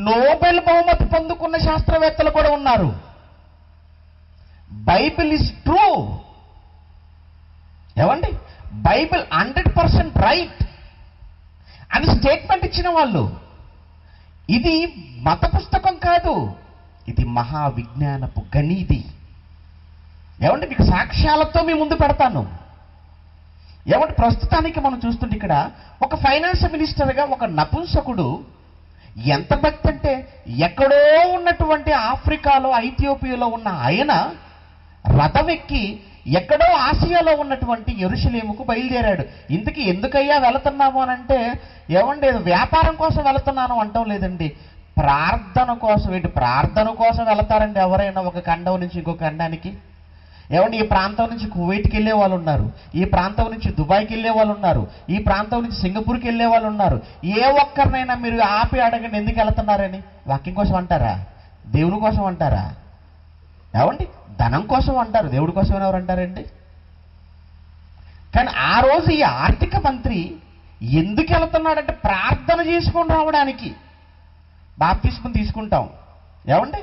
నోబెల్ బహుమతి పొందుకున్న శాస్త్రవేత్తలు కూడా ఉన్నారు. Bible is true. ఏమండి బైబిల్ 100% రైట్ అని స్టేట్మెంట్ ఇచ్చిన వాళ్ళు. ఇది మత పుస్తకం కాదు, ఇది మహావిజ్ఞానపు గణిది. ఏమంటే మీకు సాక్ష్యాలతో మీ ముందు పెడతాను. ఏమంటే ప్రస్తుతానికి మనం చూస్తుంటే ఇక్కడ ఒక ఫైనాన్స్ మినిస్టర్గా ఒక నపుంసకుడు ఎంత భక్తి అంటే, ఎక్కడో ఉన్నటువంటి ఆఫ్రికాలో ఐథియోపియాలో ఉన్న ఆయన రథం ఎక్కి ఎక్కడో ఆసియాలో ఉన్నటువంటి యెరూషలేముకు బయలుదేరాడు. ఇంతకీ ఎందుకయ్యా వెళుతున్నాము అని అంటే, ఏమండి వ్యాపారం కోసం వెళుతున్నాను అంటాం లేదండి, ప్రార్థన కోసం. ఏంటి ప్రార్థన కోసం వెళతారండి ఎవరైనా ఒక ఖండం నుంచి ఇంకో ఖండానికి? ఏమండి ఈ ప్రాంతం నుంచి కువైట్కి వెళ్ళే వాళ్ళు ఉన్నారు, ఈ ప్రాంతం నుంచి దుబాయ్కి వెళ్ళే వాళ్ళు ఉన్నారు, ఈ ప్రాంతం నుంచి సింగపూర్కి వెళ్ళే వాళ్ళు ఉన్నారు. ఏ ఒక్కరినైనా మీరు ఆపి అడగండి ఎందుకు వెళుతున్నారని. వాక్యం కోసం అంటారా? దేవుని కోసం అంటారా? ఏమండి ధనం కోసం అంటారు, దేవుడి కోసం ఎవరు అంటారండి? కానీ ఆ రోజు ఈ ఆర్థిక మంత్రి ఎందుకు వెళ్తున్నాడంటే ప్రార్థన చేసుకొని రావడానికి. బాప్తిస్మం తీసుకుంటాం, ఏమండి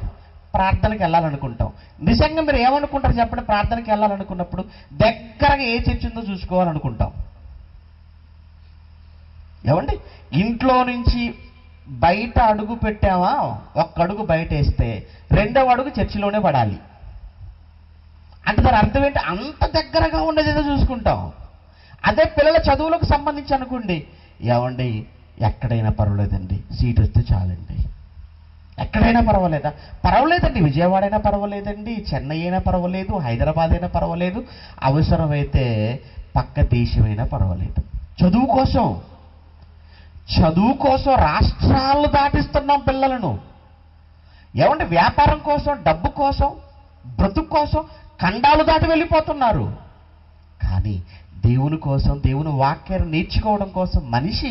ప్రార్థనకి వెళ్ళాలనుకుంటాం. నిజంగా మీరు ఏమనుకుంటారు చెప్పండి? ప్రార్థనకి వెళ్ళాలనుకున్నప్పుడు దగ్గరగా ఏ చర్చ్ ఉందో చూసుకోవాలనుకుంటాం, ఏమండి ఇంట్లో నుంచి బయట అడుగు పెట్టామా, ఒక్క అడుగు బయట వేస్తే రెండవ అడుగు చర్చిలోనే పడాలి అంటే దాని అర్థం ఏంటి? అంత దగ్గరగా ఉండేదేదో చూసుకుంటాం. అదే పిల్లల చదువులకు సంబంధించి అనుకోండి, ఏమండి ఎక్కడైనా పర్వాలేదండి, సీట్ వస్తే చాలండి. ఎక్కడైనా పర్వాలేదా? పర్వాలేదండి, విజయవాడ అయినా పర్వాలేదండి, చెన్నై అయినా పర్వాలేదు, హైదరాబాద్ అయినా పర్వాలేదు, అవసరమైతే పక్క దేశమైనా పర్వాలేదు. చదువు కోసం రాష్ట్రాలు దాటిస్తున్నాం పిల్లలను. ఏమంటే వ్యాపారం కోసం, డబ్బు కోసం, బ్రతుకు కోసం ఖండాలు దాటి వెళ్ళిపోతున్నారు. కానీ దేవుని కోసం, దేవుని వాక్యాన్ని నేర్చుకోవడం కోసం మనిషి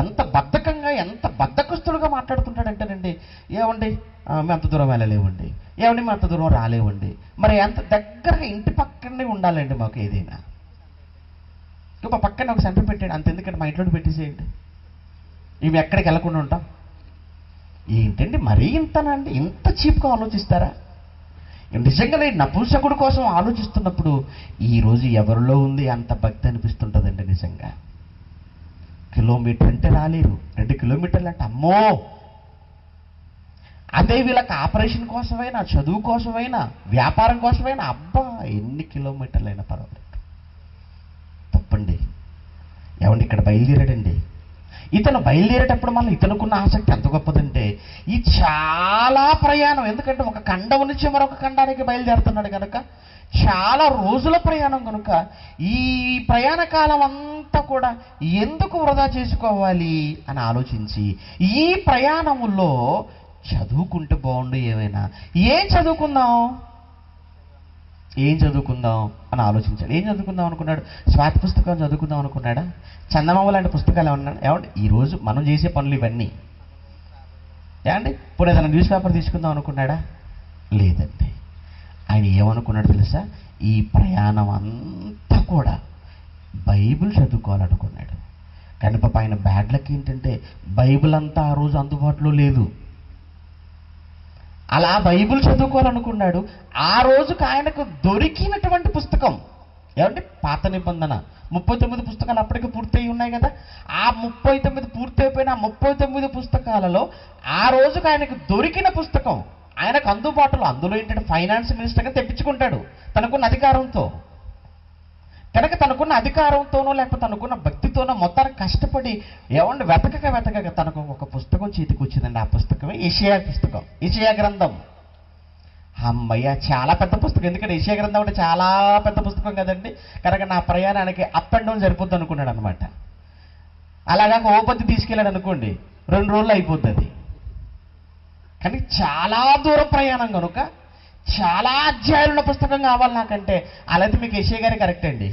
ఎంత బద్ధకంగా, ఎంత బద్ధకస్తుడుగా మాట్లాడుతుంటాడంటేనండి, ఏమండి మేము అంత దూరం వెళ్ళలేవండి, ఏమండి మేము అంత దూరం రాలేవండి, మరి ఎంత దగ్గరగా ఇంటి పక్కనే ఉండాలండి మాకు ఏదైనా. ఇంకా పక్కన ఒక సెంటర్ పెట్టాడు, అంత ఎందుకంటే మా ఇంట్లో పెట్టేసేయండి, ఇవి ఎక్కడికి వెళ్ళకుండా ఉంటాం. ఏంటండి మరీ ఇంతనండి, ఇంత చీప్గా ఆలోచిస్తారా? నిజంగా నపుంసకుడు కోసం ఆలోచిస్తున్నప్పుడు ఈరోజు ఎవరిలో ఉంది అంత భక్తి అనిపిస్తుంటుందండి. నిజంగా కిలోమీటర్ అంటే రాలేరు, 2 కిలోమీటర్లు అంటే అమ్మో. అదే వీళ్ళకి ఆపరేషన్ కోసమైనా, చదువు కోసమైనా, వ్యాపారం కోసమైనా అబ్బా ఎన్ని కిలోమీటర్లు అయినా పర్వాలేదు. తప్పండి. ఏమండి ఇక్కడ బయలుదేరాడండి, ఇతను బయలుదేరేటప్పుడు మళ్ళీ ఇతనుకున్న ఆసక్తి ఎంత గొప్పదంటే ఈ చాలా ప్రయాణం, ఎందుకంటే ఒక ఖండం నుంచి మరొక ఖండానికి బయలుదేరుతున్నాడు కనుక చాలా రోజుల ప్రయాణం కనుక ఈ ప్రయాణ కాలం అంతా కూడా ఎందుకు వృధా చేసుకోవాలి అని ఆలోచించి ఈ ప్రయాణములో చదువుకుంటే బాగుండు, ఏమైనా ఏం చదువుకుందాం అని ఆలోచించాడు. ఏం చదువుకుందాం అనుకున్నాడు? స్వాతి పుస్తకం చదువుకుందాం అనుకున్నాడా? చందమామ లాంటి పుస్తకాలు ఏమన్నా? ఏమంటే ఈరోజు మనం చేసే పనులు ఇవన్నీ. ఏమండి ఇప్పుడు ఏదైనా న్యూస్ పేపర్ తీసుకుందాం అనుకున్నాడా? లేదండి. ఆయన ఏమనుకున్నాడు తెలుసా? ఈ ప్రయాణం అంతా కూడా బైబిల్ చదువుకోవాలనుకున్నాడు. కానీ పాప ఆయన బ్యాడ్ లక్ ఏంటంటే బైబిల్ అంతా ఆ రోజు అందుబాటులో లేదు. అలా బైబిల్ చదువుకోవాలనుకున్నాడు. ఆ రోజుకి ఆయనకు దొరికినటువంటి పుస్తకం ఏమంటే పాత నిబంధన 39 పుస్తకాలు అప్పటికి పూర్తయి ఉన్నాయి కదా. ఆ 39 పూర్తయిపోయిన 39 పుస్తకాలలో ఆ రోజుకి ఆయనకు దొరికిన పుస్తకం ఆయనకు అందుబాటులో, అందులో ఏంటంటే ఫైనాన్స్ మినిస్టర్గా తెప్పించుకుంటాడు తనకున్న అధికారంతో. కనుక తనకున్న అధికారంతోనో లేకపోతే తనకున్న భక్తితోనో మొత్తానికి కష్టపడి ఏమంటే వెతకక తనకు ఒక పుస్తకం చేతికి వచ్చిందండి. ఆ పుస్తకమే యెషయా పుస్తకం, యెషయా గ్రంథం. అమ్మయ్య చాలా పెద్ద పుస్తకం, ఎందుకంటే యెషయా గ్రంథం అంటే చాలా పెద్ద పుస్తకం కదండి. కనుక నా ప్రయాణానికి అప్ అండ్ డౌన్ సరిపోద్ది అనుకున్నాడు అనమాట. అలాగా ఓపతి తీసుకెళ్ళాడు అనుకోండి 2 రోజులు అయిపోద్ది అది. కానీ చాలా దూరం ప్రయాణం కనుక చాలా అధ్యాయులున్న పుస్తకం కావాలి నాకంటే, అలాగే మీకు యెషయా గారే కరెక్ట్ అండి.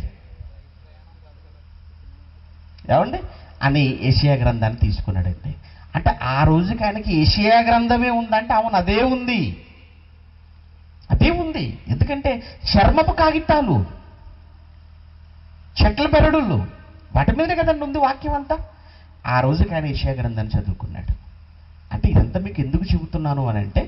ఏమండి అని యెషయా గ్రంథాన్ని తీసుకున్నాడండి. అంటే ఆ రోజుకి ఆయనకి యెషయా గ్రంథమే ఉందంటే అవును అదే ఉంది. ఎందుకంటే చర్మపు కాగితాలు, చెట్ల బెరడులు, వాటి మీద కదండి ఉంది వాక్యం అంతా. ఆ రోజుకి ఆయన యెషయా గ్రంథాన్ని చదువుకున్నాడు. అంటే ఇదంతా మీకు ఎందుకు చెబుతున్నాను అని అంటే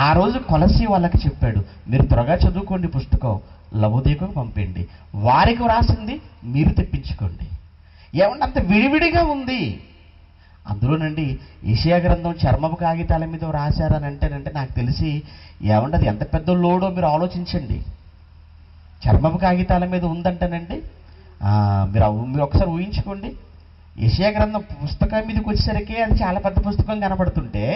ఆ రోజు కొలసీ వాళ్ళకి చెప్పాడు, మీరు త్వరగా చదువుకోండి, పుస్తకం లవోదికకు పంపండి, వారికి వ్రాసింది మీరు తెప్పించుకోండి. ఏమన్నా అంత విడివిడిగా ఉంది. అందులోనండి యెషయా గ్రంథం చర్మపు కాగితాల మీద రాశారని అంటేనంటే నాకు తెలిసి ఏమంటే అది ఎంత పెద్ద లోడో మీరు ఆలోచించండి. చర్మపు కాగితాల మీద ఉందంటేనండి మీరు ఒకసారి ఊహించుకోండి. యెషయా గ్రంథం పుస్తకం మీదకి వచ్చేసరికి అది చాలా పెద్ద పుస్తకం కనపడుతుంటే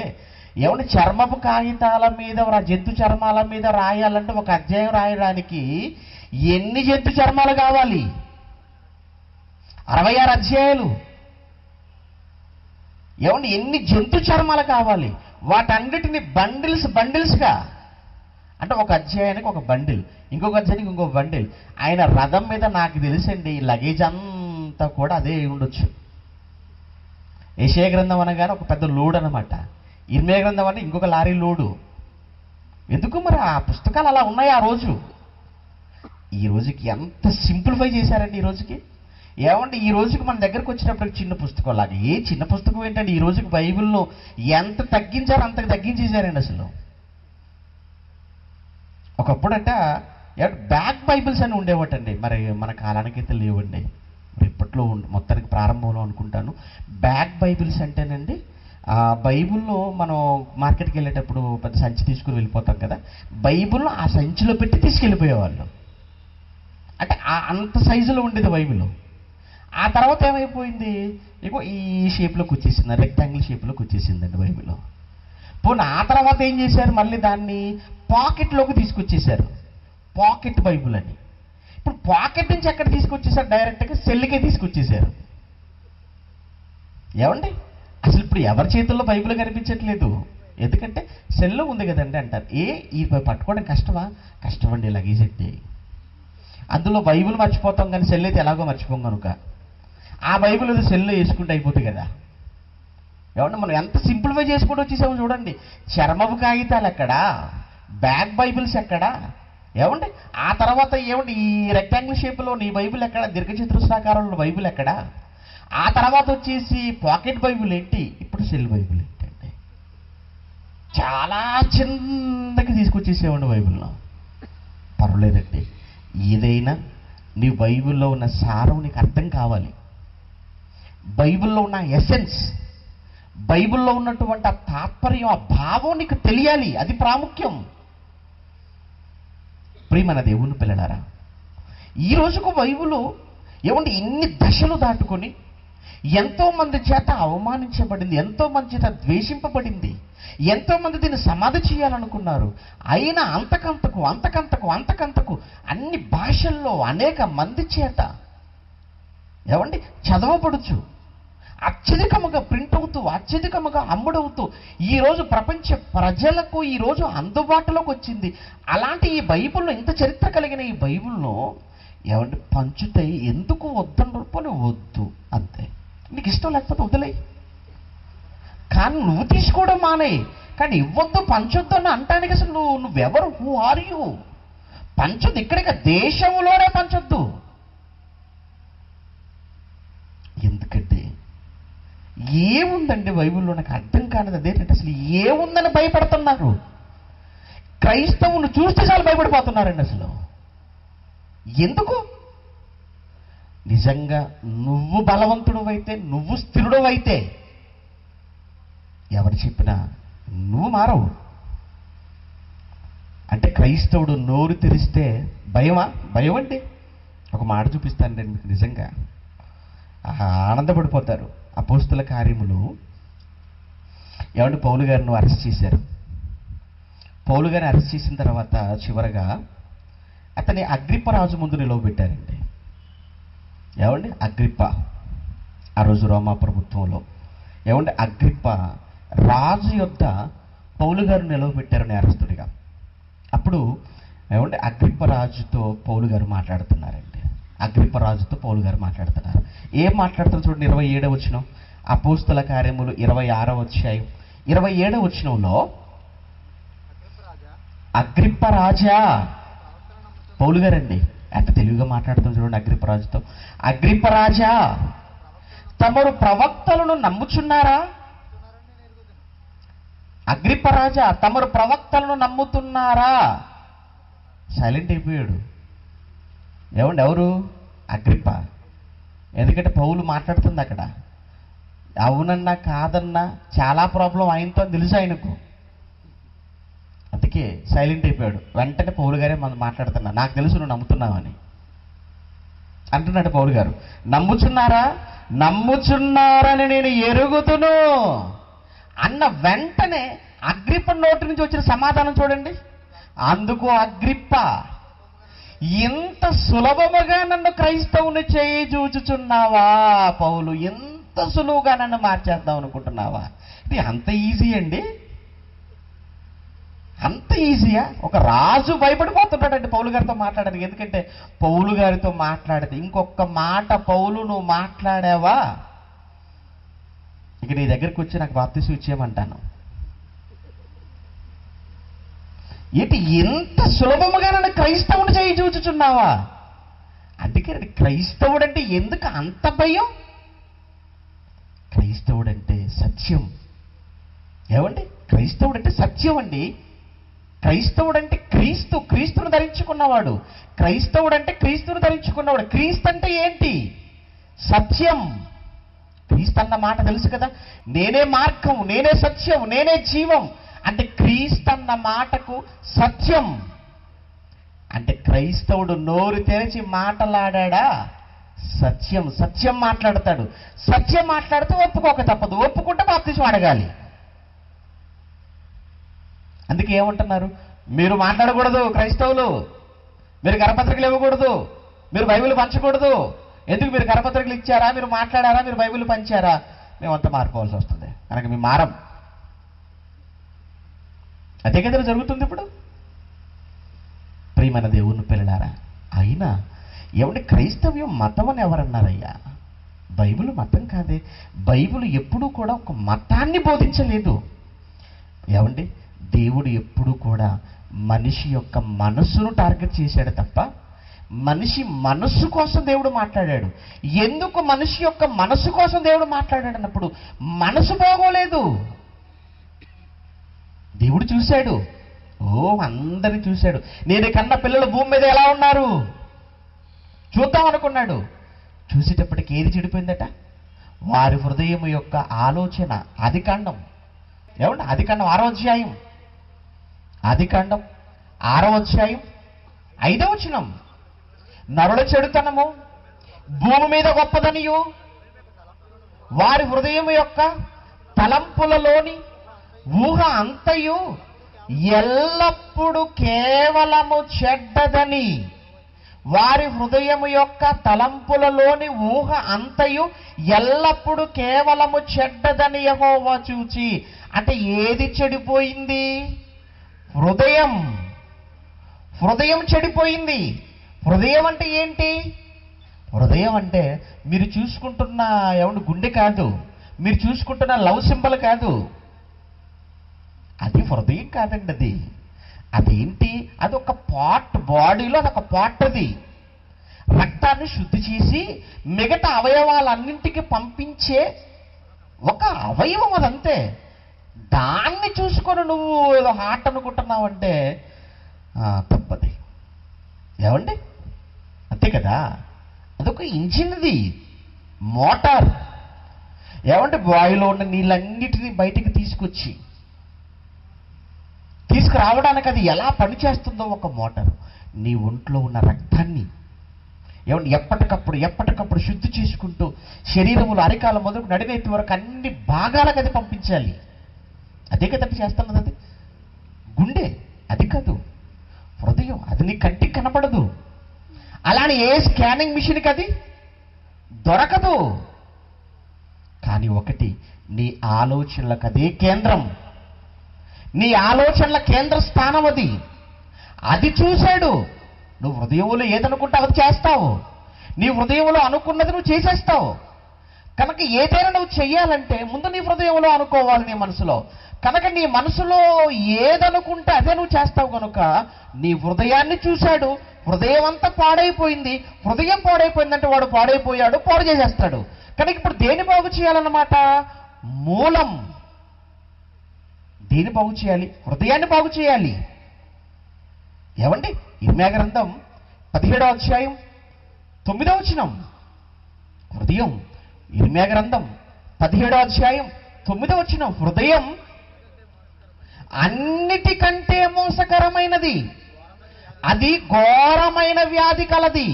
ఏమంటే చర్మపు కాగితాల మీద, జంతు చర్మాల మీద రాయాలంటే ఒక అధ్యాయం రాయడానికి ఎన్ని జంతు చర్మాలు కావాలి? 66 అధ్యాయాలు. ఏమంటే ఎన్ని జంతు చర్మాలు కావాలి? వాటన్నిటిని బండిల్స్గా, అంటే ఒక అధ్యాయానికి ఒక బండిల్, ఇంకొక అధ్యాయానికి ఇంకొక బండిల్. ఆయన రథం మీద నాకు తెలిసండి లగేజ్ అంతా కూడా అదే ఉండొచ్చు. యెషయా గ్రంథం అనగానే ఒక పెద్ద లోడ్ అనమాట. ఇర్మియా గ్రంథం అంటే ఇంకొక లారీ లోడు. ఎందుకు మరి ఆ పుస్తకాలు అలా ఉన్నాయి ఆ రోజు. ఈ రోజుకి ఎంత సింప్లిఫై చేశారండి ఈ రోజుకి. ఏమంటే ఈ రోజుకి మన దగ్గరకు వచ్చినప్పుడు చిన్న పుస్తకం లాగా. ఏ చిన్న పుస్తకం ఏంటంటే ఈ రోజుకి బైబిల్లో ఎంత తగ్గించారో అంతకు తగ్గించేశారండి అసలు. ఒకప్పుడట బ్యాక్ బైబిల్స్ అని ఉండేవటండి, మరి మన కాలానికైతే లేవండి. మరి ఇప్పట్లో మొత్తానికి ప్రారంభంలో అనుకుంటాను. బ్యాక్ బైబిల్స్ అంటేనండి బైబిల్లో మనం మార్కెట్కి వెళ్ళేటప్పుడు పెద్ద సంచి తీసుకుని వెళ్ళిపోతాం కదా, బైబిల్లో ఆ సంచిలో పెట్టి తీసుకెళ్ళిపోయేవాళ్ళు. అంటే అంత సైజులో ఉండేది బైబిల్. ఆ తర్వాత ఏమైపోయింది, ఇగో ఈ షేప్లోకి వచ్చేసింది, రెక్టాంగిల్ షేప్లోకి వచ్చేసిందండి బైబిల్. పోనీ ఆ తర్వాత ఏం చేశారు, మళ్ళీ దాన్ని పాకెట్లోకి తీసుకొచ్చేసారు, పాకెట్ బైబిల్ అని. ఇప్పుడు పాకెట్ నుంచి ఎక్కడ తీసుకొచ్చేసారు, డైరెక్ట్గా సెల్లుకే తీసుకొచ్చేసారు. ఏమండి అసలు ఇప్పుడు ఎవరి చేతుల్లో బైబిల్ కనిపించట్లేదు, ఎందుకంటే సెల్లో ఉంది కదండి అంటారు. ఈ పట్టుకోవడం కష్టమా? కష్టమండి, లగేజ్ ఎట్టి అందులో బైబిల్ మర్చిపోతాం, కానీ సెల్ అయితే ఎలాగో మర్చిపోం కనుక ఆ బైబిల్ అది సెల్లో వేసుకుంటే అయిపోతుంది కదా. ఏమంటే మనం ఎంత సింప్లిఫై చేసుకుంటూ వచ్చేసాము చూడండి. చర్మపు కాగితాలు ఎక్కడా, బ్యాక్ బైబిల్స్ ఎక్కడా, ఏమండి ఆ తర్వాత ఏమండి ఈ రెక్టాంగిల్ షేప్లో నీ బైబిల్ ఎక్కడ, దీర్ఘచతురస్రాకారంలో బైబిల్ ఎక్కడా, ఆ తర్వాత వచ్చేసి పాకెట్ బైబిల్ ఏంటి, ఇప్పుడు సెల్ బైబిల్ ఏంటండి. చాలా చిన్నకి తీసుకొచ్చేసేవాడి బైబిల్లో. పర్వాలేదండి, ఏదైనా నీ బైబిల్లో ఉన్న సారం నీకు అర్థం కావాలి, బైబిల్లో ఉన్న ఎసెన్స్, బైబిల్లో ఉన్నటువంటి ఆ తాత్పర్యం, ఆ భావం నీకు తెలియాలి, అది ప్రాముఖ్యం. ప్రియమైన దేవుని పిల్లలారా, ఈ రోజుకు బైబిల్ ఏమంటే ఇన్ని దశలు దాటుకొని ఎంతోమంది చేత అవమానించబడింది, ఎంతోమంది చేత ద్వేషింపబడింది, ఎంతోమంది దీన్ని సమాధి చేయాలనుకున్నారు. అయినా అంతకంతకు అన్ని భాషల్లో అనేక మంది చేత ఏమండి చదవబడుచు, అత్యధికముగా ప్రింట్ అవుతూ, అత్యధికముగా అమ్ముడవుతూ ఈరోజు ప్రపంచ ప్రజలకు ఈరోజు అందుబాటులోకి వచ్చింది. అలాంటి ఈ బైబిల్లో, ఇంత చరిత్ర కలిగిన ఈ బైబిల్లో ఏమంటే పంచుతే ఎందుకు వద్దని వద్దు అంతే. నీకు ఇష్టం లేకపోతే వదిలేయి, కానీ నువ్వు తీసుకోవడం మానేయి. కానీ ఇవ్వద్దు, పంచొద్దు అని అంటానికి అసలు నువ్వెవరు, హూ ఆర్ యూ? పంచొద్దు, ఇక్కడికి దేశంలోనే పంచొద్దు. ఎందుకంటే ఏముందండి బైబిల్లో, నాకు అర్థం కానిది అదేంటంటే అసలు ఏముందని భయపడుతున్నారు. క్రైస్తవుని చూస్తే చాలు భయపడిపోతున్నారండి అసలు. ఎందుకు? నిజంగా నువ్వు బలవంతుడు అయితే, నువ్వు స్థిరుడు అయితే ఎవరు చెప్పినా నువ్వు మారవు. అంటే క్రైస్తవుడు నోరు తెరిస్తే భయమా? భయం అండి. ఒక మాట చూపిస్తానండి మీకు, నిజంగా ఆనందపడిపోతారు. అపోస్తుల కార్యములు ఏమంటే పౌలు గారిని అరెస్ట్ చేశారు. పౌలు గారిని అరెస్ట్ చేసిన తర్వాత చివరగా అతని అగ్రిప్ప రాజు ముందు నిలవబెట్టారండి. ఏమండి అగ్రిప్ప ఆ రోజు రోమా ప్రభుత్వంలో ఏమంటే అగ్రిప్ప రాజు యొద్ద పౌలు గారు నిలవబెట్టారు నేరస్తుడిగా. అప్పుడు ఏమంటే అగ్రిప్ప రాజుతో పౌలు గారు మాట్లాడుతున్నారండి. అగ్రిప్ప రాజుతో పౌలు గారు మాట్లాడుతున్నారు. ఏం మాట్లాడుతున్నారు చూడండి, 27వ వచనం, అపోస్తుల కార్యములు 26వ అధ్యాయం 27వ వచనంలో, అగ్రిప్ప రాజా, పౌలు గారండి ఎంత తెలివిగా మాట్లాడుతాం చూడండి అగ్రిప్ప రాజుతో. అగ్రిప్ప రాజా, తమరు ప్రవక్తలను నమ్ముచున్నారా? అగ్రిప్ప రాజా, తమరు ప్రవక్తలను నమ్ముతున్నారా? సైలెంట్ అయిపోయాడు. ఏమండి ఎవరు? అగ్రిప్ప. ఎందుకంటే పౌలు మాట్లాడుతుంది అక్కడ. అవునన్నా కాదన్నా చాలా ప్రాబ్లం ఆయనతో తెలుసు ఆయనకు, అందుకే సైలెంట్ అయిపోయాడు. వెంటనే పౌలు గారే మనం మాట్లాడుతున్నా, నాకు తెలుసు నువ్వు నమ్ముతున్నావని అంటున్నాడు పౌలు గారు. నమ్ముచున్నారా? నమ్ముచున్నారని నేను ఎరుగుదును అన్న వెంటనే అగ్రిప్ప నోటి నుంచి వచ్చిన సమాధానం చూడండి. అందుకు అగ్రిప్ప, ఇంత సులభముగా నన్ను క్రైస్తవుని చేయి చూచుచున్నావా పౌలు? ఎంత సులువుగా నన్ను మార్చేద్దాం అనుకుంటున్నావా? ఇది అంత ఈజీ అండి? అంత ఈజీయా? ఒక రాజు భయపడిపోతున్నాడండి పౌలు గారితో మాట్లాడడానికి. ఎందుకంటే పౌలు గారితో మాట్లాడితే ఇంకొక మాట పౌలు నువ్వు మాట్లాడావా, ఇక నీ దగ్గరికి వచ్చి నాకు బాప్తిసం ఇచ్చేయమంటాను. ఏంటి ఇంత సులభముగా నన్ను క్రైస్తవుని చేయి చూచుచున్నావా? అందుకే క్రైస్తవుడు అంటే ఎందుకు అంత భయం? క్రైస్తవుడు అంటే సత్యం. ఏమండి? క్రైస్తవుడు అంటే సత్యం అండి. క్రైస్తవుడు అంటే క్రీస్తును ధరించుకున్నవాడు. క్రైస్తవుడు అంటే క్రీస్తును ధరించుకున్నవాడు. క్రీస్తు అంటే ఏంటి? సత్యం. క్రీస్తు అన్న మాట తెలుసు కదా, నేనే మార్గం, నేనే సత్యం, నేనే జీవం. అంటే క్రీస్తు అన్న మాటకు సత్యం. అంటే క్రైస్తవుడు నోరు తెరిచి మాట్లాడా సత్యం. సత్యం మాట్లాడతాడు. సత్యం మాట్లాడితే ఒప్పుకోక తప్పదు. ఒప్పుకుంటే బాప్తిసం అడగాలి. అందుకే ఏమంటున్నారు? మీరు మాట్లాడకూడదు క్రైస్తవులు, మీరు కరపత్రికలు ఇవ్వకూడదు, మీరు బైబిల్ పంచకూడదు. ఎందుకు? మీరు కరపత్రికలు ఇచ్చారా, మీరు మాట్లాడారా, మీరు బైబిల్ పంచారా? మేమంతా మారిపోవాల్సి వస్తుంది కనుక మేము మారం. అదే కదా జరుగుతుంది ఇప్పుడు. ప్రియమైన దేవుని పిల్లలారా, అయినా ఏమంటే క్రైస్తవ్యం మతం అని ఎవరన్నారయ్యా? బైబిల్ మతం కాదే. బైబిల్ ఎప్పుడూ కూడా ఒక మతాన్ని బోధించలేదు. ఏమండి? దేవుడు ఎప్పుడూ కూడా మనిషి యొక్క మనస్సును టార్గెట్ చేశాడు తప్ప మనిషి మనస్సు కోసం దేవుడు మాట్లాడాడు. ఎందుకు మనిషి యొక్క మనస్సు కోసం దేవుడు మాట్లాడాడు అన్నప్పుడు మనసు బాగోలేదు. దేవుడు చూశాడు. అందరిని చూశాడు. నేను కన్న పిల్లలు భూమి మీద ఎలా ఉన్నారు చూద్దాం అనుకున్నాడు. చూసేటప్పటికి ఏది చెడిపోయిందట? వారి హృదయం యొక్క ఆలోచన. ఆదికాండం. ఏమండి? ఆదికాండం 6వ అధ్యాయం. ఆదికాండం 6వ అధ్యాయం 5వ వచనం. నరుల చెడుతనము భూమి మీద గొప్పదనియు వారి హృదయం యొక్క తలంపులలోని ఊహ అంతయు ఎల్లప్పుడూ కేవలము చెడ్డదని. వారి హృదయము యొక్క తలంపులలోని ఊహ అంతయు ఎల్లప్పుడూ కేవలము చెడ్డదని యెహోవా చూచి. అంటే ఏది చెడిపోయింది? హృదయం. హృదయం చెడిపోయింది. హృదయం అంటే ఏంటి? హృదయం అంటే మీరు చూసుకుంటున్న ఏమంటే గుండె కాదు, మీరు చూసుకుంటున్న లవ్ సింబల్ కాదు. అది హృదయం కాదండి. అదేంటి? అది ఒక పార్ట్, బాడీలో అదొక పార్ట్. అది రక్తాన్ని శుద్ధి చేసి మిగతా అవయవాలన్నింటికి పంపించే ఒక అవయవం. అదంతే. దాన్ని చూసుకొని నువ్వు ఏదో హార్ట్ అనుకుంటున్నావంటే తప్పది. ఏమండి? అంతే కదా. అదొక ఇంజిన్ది, మోటార్. ఏమంటే బావిలో ఉన్న నీళ్ళన్నిటినీ బయటికి తీసుకురావడానికి అది ఎలా పనిచేస్తుందో ఒక మోటార్. నీ ఒంట్లో ఉన్న రక్తాన్ని ఏమంటే ఎప్పటికప్పుడు శుద్ధి చేసుకుంటూ శరీరములు అరికాల మొదలు నడివేతి వరకు అన్ని భాగాలకు అది పంపించాలి. అదే కదండి చేస్తున్నది. అది గుండె, అది కాదు. హృదయం. అది నీ కంటికి కనపడదు. అలానే ఏ స్కానింగ్ మిషన్కి అది దొరకదు. కానీ ఒకటి, నీ ఆలోచనలకు అదే కేంద్రం. నీ ఆలోచనల కేంద్ర స్థానం అది. అది చూశాడు. నువ్వు హృదయంలో ఏదనుకుంటావు అది చేస్తావు. నీ హృదయంలో అనుకున్నది నువ్వు చేసేస్తావు. కనుక ఏదైనా నువ్వు చెయ్యాలంటే ముందు నీ హృదయంలో అనుకోవాలి, నీ మనసులో. కనుక నీ మనసులో ఏదనుకుంటే అదే నువ్వు చేస్తావు. కనుక నీ హృదయాన్ని చూశాడు. హృదయం అంతా పాడైపోయింది. హృదయం పాడైపోయిందంటే వాడు పాడైపోయాడు, పాడు చేసేస్తాడు. కనుక ఇప్పుడు దేని బాగు చేయాలన్నమాట? మూలం. దేని బాగు చేయాలి? హృదయాన్ని బాగు చేయాలి. ఏమండి? ఇర్మీయా గ్రంథం 17వ అధ్యాయం 9వ వచనం. హృదయం. ఇర్మీయా గ్రంథం 17వ అధ్యాయం 9వ వచనం. హృదయం అన్నిటికంటే మోసకరమైనది, అది ఘోరమైన వ్యాధి కలది,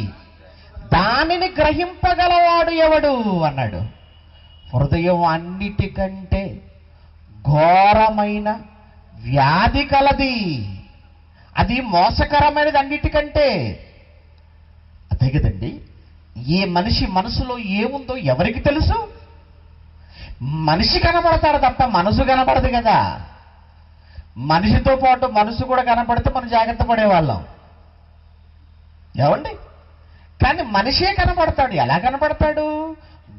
దానిని గ్రహింపగలవాడు ఎవడు అన్నాడు. హృదయం అన్నిటికంటే ఘోరమైన వ్యాధి కలది, అది మోసకరమైనది అన్నిటికంటే. అదే కదండి. ఏ మనిషి మనసులో ఏముందో ఎవరికి తెలుసు? మనిషి కనబడతాడు తప్ప మనసు కనబడదు కదా. మనిషితో పాటు మనసు కూడా కనబడితే మనం జాగ్రత్త పడేవాళ్ళం. ఏమండి? కానీ మనిషే కనబడతాడు. ఎలా కనబడతాడు?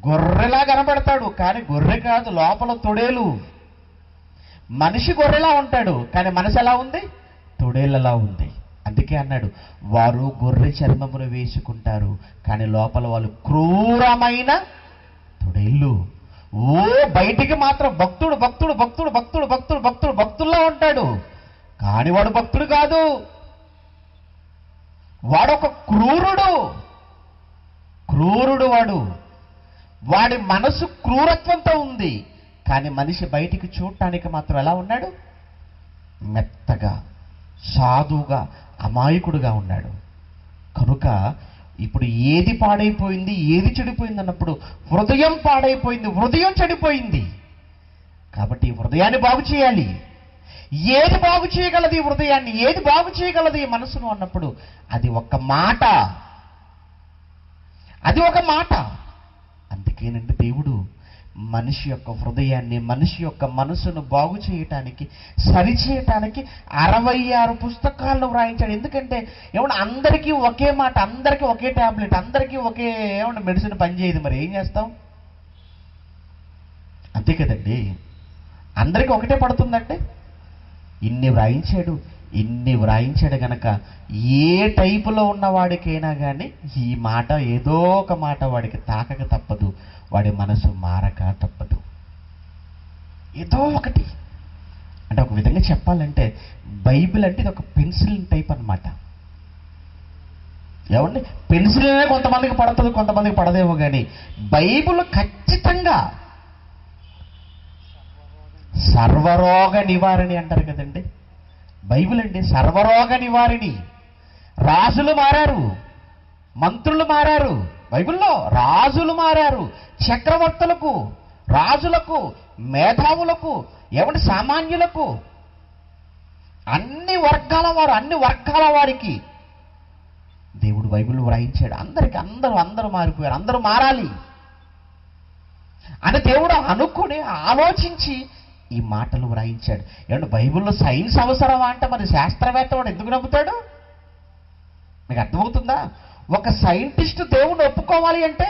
గొర్రెలా కనబడతాడు. కానీ గొర్రె కాదు, లోపల తొడేలు. మనిషి గొర్రెలా ఉంటాడు, కానీ మనసు ఎలా ఉంది? తొడేళ్ళలా ఉంది. అందుకే అన్నాడు, వారు గొర్రె చర్మమును వేసుకుంటారు, కానీ లోపల వాళ్ళు క్రూరమైన తొడేళ్ళు. ఓ బయటికి మాత్రం భక్తుడు భక్తుడు భక్తుడు భక్తుడు భక్తుడు భక్తుడు భక్తుల్లో ఉంటాడు, కానీ వాడు భక్తుడు కాదు. వాడొక క్రూరుడు. వాడి మనసు క్రూరత్వంతో ఉంది, కానీ మనిషి బయటికి చూడటానికి మాత్రం ఎలా ఉన్నాడు? మెత్తగా, సాధువుగా, అమాయకుడుగా ఉన్నాడు. కనుక ఇప్పుడు ఏది పాడైపోయింది, ఏది చెడిపోయింది అన్నప్పుడు హృదయం పాడైపోయింది, హృదయం చెడిపోయింది. కాబట్టి హృదయాన్ని బాగు చేయాలి. ఏది బాగు చేయగలదు ఈ హృదయాన్ని, ఏది బాగు చేయగలదు ఈ మనసును అన్నప్పుడు అది ఒక మాట. అందుకేనండి దేవుడు మనిషి యొక్క హృదయాన్ని, మనిషి యొక్క మనసును బాగు చేయటానికి, సరిచేయటానికి 66 పుస్తకాలను వ్రాయించాడు. ఎందుకంటే అందరికీ ఒకే మాట, అందరికీ ఒకే టాబ్లెట్, అందరికీ ఒకే మెడిసిన్ పనిచేయదు. మరి ఏం చేస్తాం? అంతే కదండి, అందరికీ ఒకటే పడుతుందంటే ఇన్ని వ్రాయించాడు గనక ఏ టైపులో ఉన్నవాడికైనా కానీ ఈ మాట, ఏదో ఒక మాట వాడికి తాకక తప్పదు, వాడి మనసు మారక తప్పదు. ఏదో ఒకటి అంటే, ఒక విధంగా చెప్పాలంటే బైబిల్ అంటే ఇది ఒక పెన్సిల్ టైప్ అన్నమాట. పెన్సిల్ కొంతమందికి పడుతుంది, కొంతమందికి పడదేమో, కానీ బైబిల్ ఖచ్చితంగా సర్వరోగ నివారణి అంటారు కదండి. బైబిల్ అండి సర్వరోగ నివారణి. రాజులు మారారు, మంత్రులు మారారు, బైబిల్లో రాజులు మారారు. చక్రవర్తులకు, రాజులకు, మేధావులకు, సామాన్యులకు, అన్ని వర్గాల వారికి దేవుడు బైబిల్ వ్రాయించాడు. అందరూ మారిపోయారు, అందరూ మారాలి అని దేవుడు అనుకుని ఆలోచించి ఈ మాటలు వ్రాయించాడు. బైబిల్లో సైన్స్ అవసరమా అంటే మరి శాస్త్రవేత్త వాడు ఎందుకు నమ్ముతాడు? మీకు అర్థమవుతుందా? ఒక సైంటిస్ట్ దేవుణ్ణి ఒప్పుకోవాలి అంటే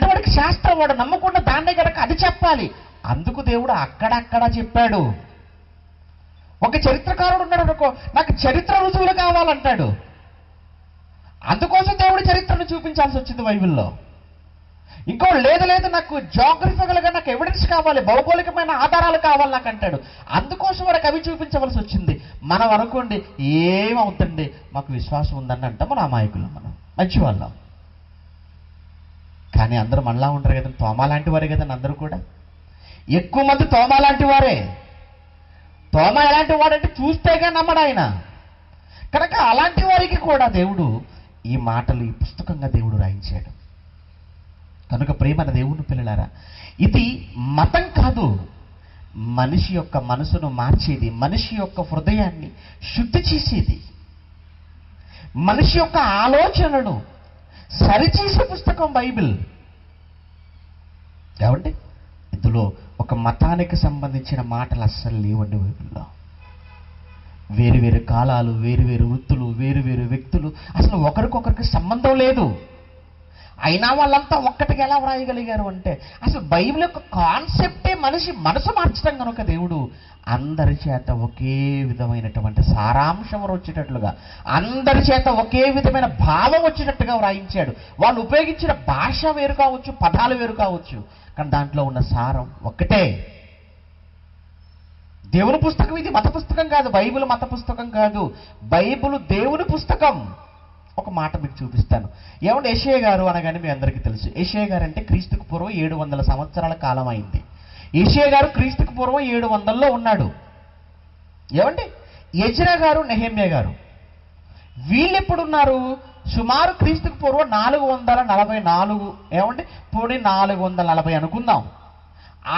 వాడికి శాస్త్రం, వాడు నమ్మకుండా దాన్నే కనుక అది చెప్పాలి. అందుకు దేవుడు అక్కడక్కడ చెప్పాడు. ఒక చరిత్రకారుడు ఉన్నాడు అనుకో, నాకు చరిత్ర రుజువులు కావాలంటాడు. అందుకోసం దేవుడు చరిత్రను చూపించాల్సి వచ్చింది బైబిల్లో. ఇంకో లేదు నాకు జాగ్రఫికల్గా నాకు ఎవిడెన్స్ కావాలి, భౌగోళికమైన ఆధారాలు కావాలి నాకు అంటాడు. అందుకోసం వాడికి అవి చూపించవలసి వచ్చింది. మనం అనుకోండి ఏమవుతుంది, మాకు విశ్వాసం ఉందని అంటాం, మన అమాయకులు, మనం మంచి వాళ్ళం. కానీ అందరూ మనలా ఉంటారు కదండి, తోమా లాంటి వారే కదండి అందరూ కూడా. ఎక్కువ మంది తోమా లాంటి వారే. తోమా ఎలాంటి వాడంటే చూస్తేగా నమ్మడు ఆయన. కనుక అలాంటి వారికి కూడా దేవుడు ఈ మాటలు, ఈ పుస్తకంగా దేవుడు రాయించాడు. కనుక ప్రేమన దేవుని పిల్లలారా, ఇది మతం కాదు, మనిషి యొక్క మనసును మార్చేది, మనిషి యొక్క హృదయాన్ని శుద్ధి చేసేది, మనిషి యొక్క ఆలోచనను సరిచేసే పుస్తకం బైబిల్. ఏమండి, ఇందులో ఒక మతానికి సంబంధించిన మాటలు అస్సలు లేవండి బైబిల్లో. వేరు కాలాలు, వేరు వృత్తులు, వేరు వ్యక్తులు, అసలు ఒకరికొకరికి సంబంధం లేదు. అయినా వాళ్ళంతా ఒక్కటిగా ఎలా వ్రాయగలిగారు అంటే, అసలు బైబిల్ యొక్క కాన్సెప్టే మనిషి మనసు మార్చడం కనుక దేవుడు అందరి చేత ఒకే విధమైనటువంటి సారాంశం వచ్చేటట్లుగా, అందరి చేత ఒకే విధమైన భావం వచ్చేటట్టుగా వ్రాయించాడు. వాళ్ళు ఉపయోగించిన భాష వేరు కావచ్చు, పదాలు వేరు కావచ్చు, కానీ దాంట్లో ఉన్న సారం ఒక్కటే. దేవుని పుస్తకం ఇది, మత పుస్తకం కాదు. బైబిల్ మత పుస్తకం కాదు, బైబిల్ దేవుని పుస్తకం. ఒక మాట మీకు చూపిస్తాను. యెషయా గారు అనగానే మీ అందరికీ తెలుసు. యెషయా గారు అంటే క్రీస్తుకు పూర్వం 700 సంవత్సరాల కాలం అయింది. యెషయా గారు క్రీస్తుకు పూర్వం 700లో ఉన్నాడు. ఎజ్రా గారు, నెహెమ్యా గారు వీళ్ళు ఎప్పుడున్నారు? సుమారు క్రీస్తుకు పూర్వం 444, పోనీ 440 అనుకుందాం.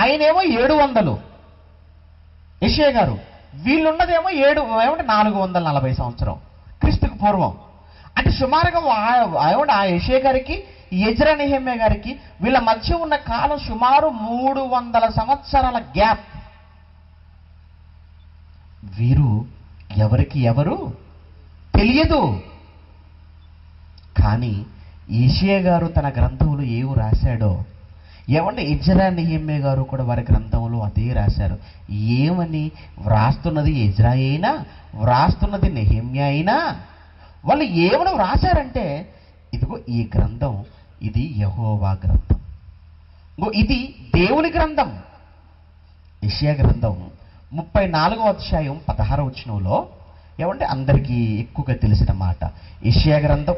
ఆయనేమో 700, యెషయా గారు. వీళ్ళున్నదేమో 440 సంవత్సరం క్రీస్తుకు పూర్వం. అంటే సుమారుగా ఆ యెషయా గారికి, ఎజ్రా, నెహెమ్యా గారికి వీళ్ళ మధ్య ఉన్న కాలం సుమారు 300 సంవత్సరాల గ్యాప్. వీరు ఎవరు తెలియదు. కానీ యెషయా గారు తన గ్రంథంలో ఏవి రాశాడో, ఏమంటే ఎజ్రా నెహెమ్యా గారు కూడా వారి గ్రంథంలో అదే రాశారు. ఏమని వ్రాస్తున్నది ఎజ్రా అయినా వ్రాస్తున్నది నెహెమ్యా అయినా వాళ్ళు ఏమని వ్రాసారంటే, ఇదిగో ఈ గ్రంథం ఇది యెహోవా గ్రంథం, ఇది దేవుని గ్రంథం. యెషయా గ్రంథం 34వ అధ్యాయం 16వ వచనంలో ఏమంటే అందరికీ ఎక్కువగా తెలిసిన మాట. యెషయా గ్రంథం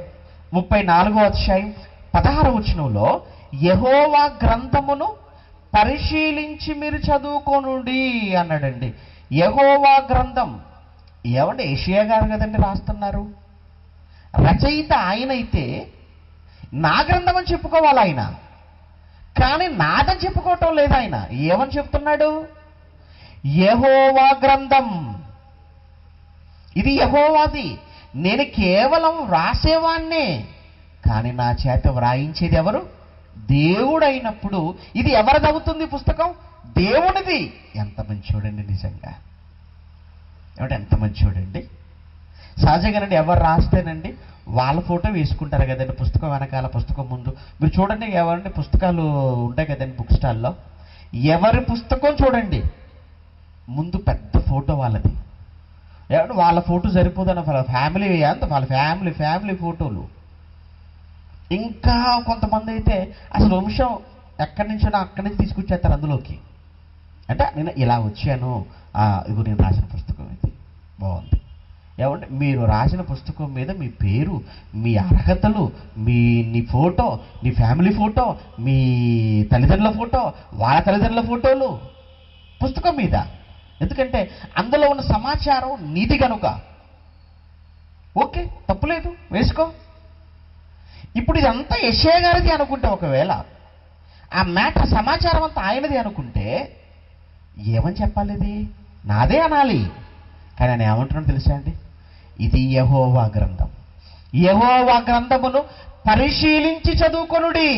34వ అధ్యాయం 16వ వచనంలో యెహోవా గ్రంథమును పరిశీలించి మీరు చదువుకోనుడి అన్నాడండి. యెహోవా గ్రంథం ఏమంటే యెషయా గారు కదండి రాస్తున్నారు, రచయిత ఆయన అయితే నా గ్రంథం అని చెప్పుకోవాలి ఆయన, కానీ నాదని చెప్పుకోవటం లేదు. ఆయన ఏమని చెప్తున్నాడు? యెహోవా గ్రంథం, ఇది యెహోవాది, నేను కేవలం వ్రాసేవాణ్ణే, కానీ నా చేత వ్రాయించేది ఎవరు? దేవుడు అయినప్పుడు ఇది ఎవరిది అవుతుంది? పుస్తకం దేవునిది. ఎంత మంచి చూడండి, నిజంగా ఏమంటే ఎంత మంచి చూడండి. సహజంగానండి ఎవరు రాస్తేనండి వాళ్ళ ఫోటో వేసుకుంటారు కదండి పుస్తకం వెనకాల, పుస్తకం ముందు. మీరు చూడండి, ఎవరండి పుస్తకాలు ఉంటాయి కదండి బుక్ స్టాల్లో, ఎవరి పుస్తకం చూడండి ముందు పెద్ద ఫోటో వాళ్ళది. ఏమంటే వాళ్ళ ఫోటో సరిపోదని వాళ్ళ ఫ్యామిలీ అంత వాళ్ళ ఫ్యామిలీ ఫోటోలు. ఇంకా కొంతమంది అయితే అసలు వంశం ఎక్కడి నుంచో అక్కడి నుంచి తీసుకొచ్చేస్తారు అందులోకి. అంటే నేను ఇలా వచ్చాను, ఇగో నేను రాసిన పుస్తకం ఇది బాగుంది. ఏమంటే మీరు రాసిన పుస్తకం మీద మీ పేరు, మీ అర్హతలు, నీ ఫోటో, నీ ఫ్యామిలీ ఫోటో, మీ తల్లిదండ్రుల ఫోటో, వాళ్ళ తల్లిదండ్రుల ఫోటోలు పుస్తకం మీద. ఎందుకంటే అందులో ఉన్న సమాచారం నీది కనుక. ఓకే, తప్పులేదు, వేసుకో. ఇప్పుడు ఇదంతా యెషయా గారిది అనుకుంటే, ఒకవేళ ఆ మ్యాటర్ సమాచారం అంతా ఆయనది అనుకుంటే ఏమని చెప్పాలి? ఇది నాదే అనాలి. కానీ ఆయన ఏమంటున్నాడు తెలుసా అండి? ఇది యెహోవా గ్రంథం, యెహోవా గ్రంథమును పరిశీలించి చదువుకొనుడి.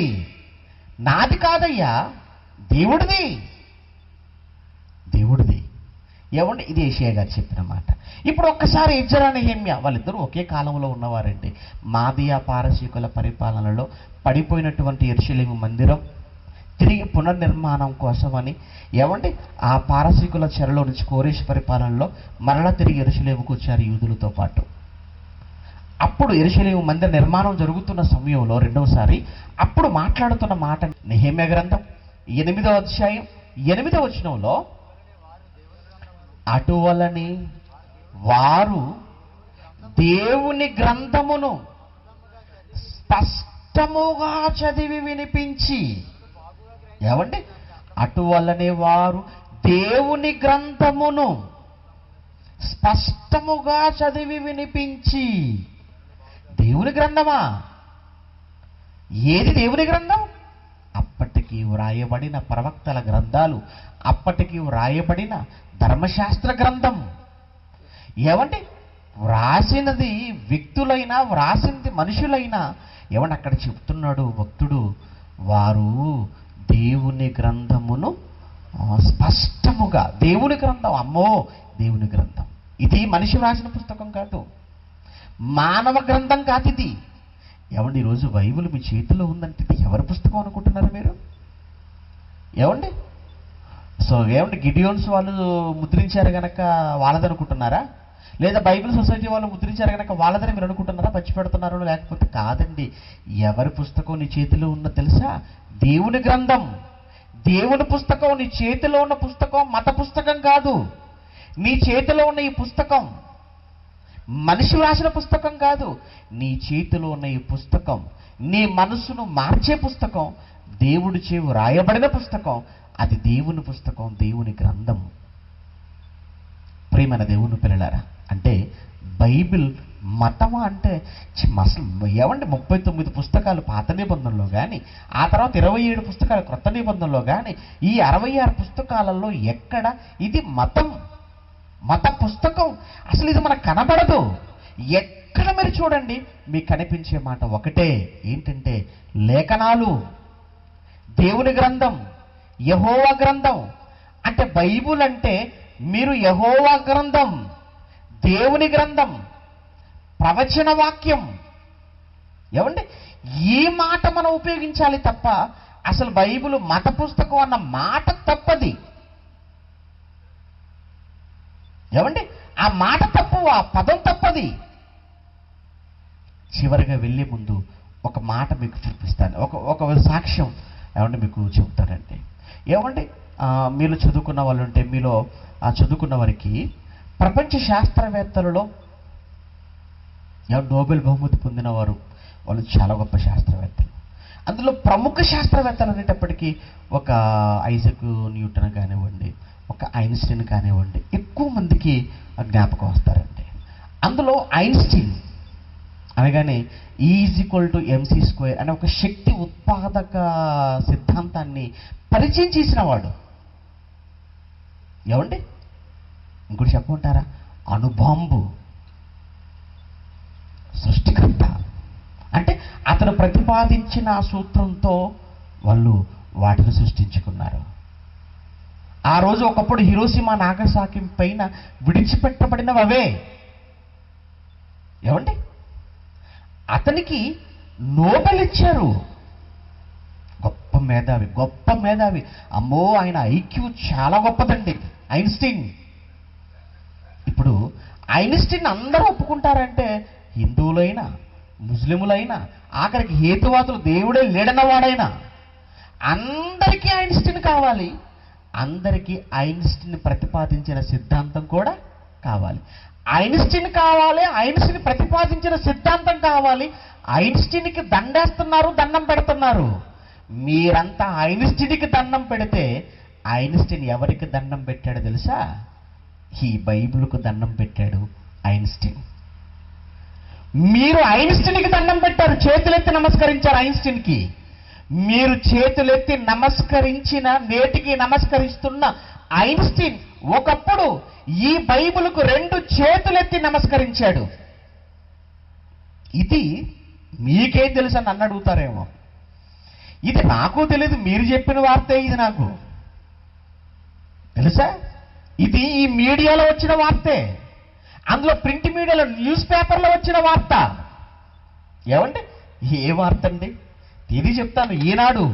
నాది కాదయ్యా, దేవుడిది. ఏమంటే ఇది యెషయా గారు చెప్పిన మాట. ఇప్పుడు ఒక్కసారి ఎజ్రా నెహెమ్యా వాళ్ళిద్దరూ ఒకే కాలంలో ఉన్నవారండి. మాదియా పారసీకుల పరిపాలనలో పడిపోయినటువంటి యెరూషలేము మందిరం తిరిగి పునర్నిర్మాణం కోసమని ఏమంటే ఆ పారసీకుల చెరలో నుంచి కోరేష్ పరిపాలనలో మరలా తిరిగి యెరూషలేముకు వచ్చారు యూదులతో పాటు. అప్పుడు యెరూషలేము మందిర నిర్మాణం జరుగుతున్న సమయంలో రెండవసారి అప్పుడు మాట్లాడుతున్న మాట నెహెమ్యా గ్రంథం 8వ అధ్యాయం 8వ వచనంలో, అటువలని వారు దేవుని గ్రంథమును స్పష్టముగా చదివి వినిపించి. ఏమండి? అటువలనే వారు దేవుని గ్రంథమును స్పష్టముగా చదివి వినిపించి. దేవుని గ్రంథమా? ఏది దేవుని గ్రంథం? అప్పటికి వ్రాయబడిన ప్రవక్తల గ్రంథాలు, అప్పటికి వ్రాయబడిన ధర్మశాస్త్ర గ్రంథం. ఏమంటే వ్రాసినది వ్యక్తులైనా వ్రాసింది మనుషులైనా, ఏమంటే అక్కడ చెప్తున్నాడు భక్తుడు, వారు దేవుని గ్రంథమును స్పష్టముగా. దేవుని గ్రంథం, అమ్మో దేవుని గ్రంథం. ఇది మనిషి రాసిన పుస్తకం కాదు, మానవ గ్రంథం కాదు ఇది. ఏమండి ఈరోజు బైబిల్ మీ చేతిలో ఉందంటే ఇది ఎవరి పుస్తకం అనుకుంటున్నారు మీరు? ఏమండి ఏమంటే గిడియోన్స్ వాళ్ళు ముద్రించారు కనుక వాళ్ళదని అనుకుంటున్నారా? లేదా బైబిల్ సొసైటీ వాళ్ళు ముద్రించారు కనుక వాళ్ళదని మీరు అనుకుంటున్నారా? పంచి పెడుతున్నారో? లేకపోతే కాదండి. ఎవరి పుస్తకం నీ చేతిలో ఉన్న తెలుసా? దేవుని గ్రంథం, దేవుని పుస్తకం. నీ చేతిలో ఉన్న పుస్తకం మత పుస్తకం కాదు. నీ చేతిలో ఉన్న ఈ పుస్తకం మనిషి రాసిన పుస్తకం కాదు. నీ చేతిలో ఉన్న ఈ పుస్తకం నీ మనసును మార్చే పుస్తకం, దేవుడి చేవు రాయబడిన పుస్తకం. అది దేవుని పుస్తకం, దేవుని గ్రంథం. ప్రియమైన దేవుని పిల్లలారా, అంటే బైబిల్ మతమా అంటే ఏమంటే 39 పుస్తకాలు పాత నిబంధనలో కానీ, ఆ తర్వాత 27 పుస్తకాలు క్రొత్త నిబంధనలో కానీ, ఈ 66 పుస్తకాలలో ఎక్కడ ఇది మత పుస్తకం? అసలు ఇది మనకు కనబడదు. ఎక్కడ మీరు చూడండి మీకు కనిపించే మాట ఒకటే, ఏంటంటే లేఖనాలు, దేవుని గ్రంథం, యెహోవా గ్రంథం. అంటే బైబుల్ అంటే మీరు యెహోవా గ్రంథం, దేవుని గ్రంథం, ప్రవచన వాక్యం. ఏమండి ఈ మాట మనం ఉపయోగించాలి తప్ప అసలు బైబిల్ మత పుస్తకం అన్న మాట తప్పది. ఏమండి, ఆ మాట తప్పు, ఆ పదం తప్పది. చివరిగా వెళ్ళే ముందు ఒక మాట మీకు చూపిస్తాను, ఒక సాక్ష్యం ఏమంటే మీకు చెప్తానండి. ఏమండి, మీరు చదువుకున్న వాళ్ళు ఉంటే మీలో ఆ చదువుకున్న వారికి ప్రపంచ శాస్త్రవేత్తలలో నోబెల్ బహుమతి పొందినవారు వాళ్ళు చాలా గొప్ప శాస్త్రవేత్తలు. అందులో ప్రముఖ శాస్త్రవేత్తలు అనేటప్పటికీ ఒక ఐజక్ న్యూటన్ కానివ్వండి, ఒక ఐన్స్టీన్ కానివ్వండి, ఎక్కువ మందికి జ్ఞాపకం వస్తారండి. అందులో ఐన్స్టీన్ అనగానే E=mc² అనే ఒక శక్తి ఉత్పాదక సిద్ధాంతాన్ని పరిచయం చేసిన వాడు. ఏమండి, ఇంకోటి చెప్పుకుంటారా, అణుబాంబు సృష్టికర్త. అంటే అతను ప్రతిపాదించిన ఆ సూత్రంతో వాళ్ళు వాటిని సృష్టించుకున్నారు. ఆ రోజు ఒకప్పుడు హిరోషిమా నాగసాకి పైన విడిచిపెట్టబడినవి అవే. ఏమండి, అతనికి నోబెల్ ఇచ్చారు. గొప్ప మేధావి, గొప్ప మేధావి. అమ్మో, ఆయన ఐక్యూ చాలా గొప్పదండి ఐన్స్టీన్. ఇప్పుడు ఐన్స్టీన్ అందరూ ఒప్పుకుంటారంటే హిందువులైనా, ముస్లిములైనా, ఆఖరికి హేతువాదులు దేవుడే లేడన్నవాడైనా అందరికీ ఐన్స్టీన్ కావాలి. అందరికీ ఐన్స్టీన్ ప్రతిపాదించిన సిద్ధాంతం కూడా కావాలి. ఐన్స్టీన్ కావాలి, ఐన్స్టీన్ ప్రతిపాదించిన సిద్ధాంతం కావాలి. ఐన్స్టీన్కి దండేస్తున్నారు, దండం పెడుతున్నారు. మీరంతా ఐన్స్టీన్కి దండం పెడితే ఐన్స్టీన్ ఎవరికి దండం పెట్టాడు తెలుసా? ఈ బైబిల్కు దండం పెట్టాడు ఐన్స్టీన్. మీరు ఐన్స్టీన్కి దండం పెట్టారు, చేతులెత్తి నమస్కరించారు ఐన్స్టీన్కి. మీరు చేతులెత్తి నమస్కరించిన, నేటికి నమస్కరిస్తున్న ఐన్స్టీన్ ఒకప్పుడు ఈ బైబిల్కు 2 చేతులెత్తి నమస్కరించాడు. ఇది మీకేం తెలుసా నన్ను అడుగుతారేమో. ఇది నాకు తెలియదు, మీరు చెప్పిన వార్తే ఇది నాకు తెలుసా. ఇది ఈ మీడియాలో వచ్చిన వార్తే, అందులో ప్రింట్ మీడియాలో, న్యూస్ పేపర్లో వచ్చిన వార్త. ఏమండి, ఏ వార్త అండి? ఇది చెప్తాను. ఈనాడు,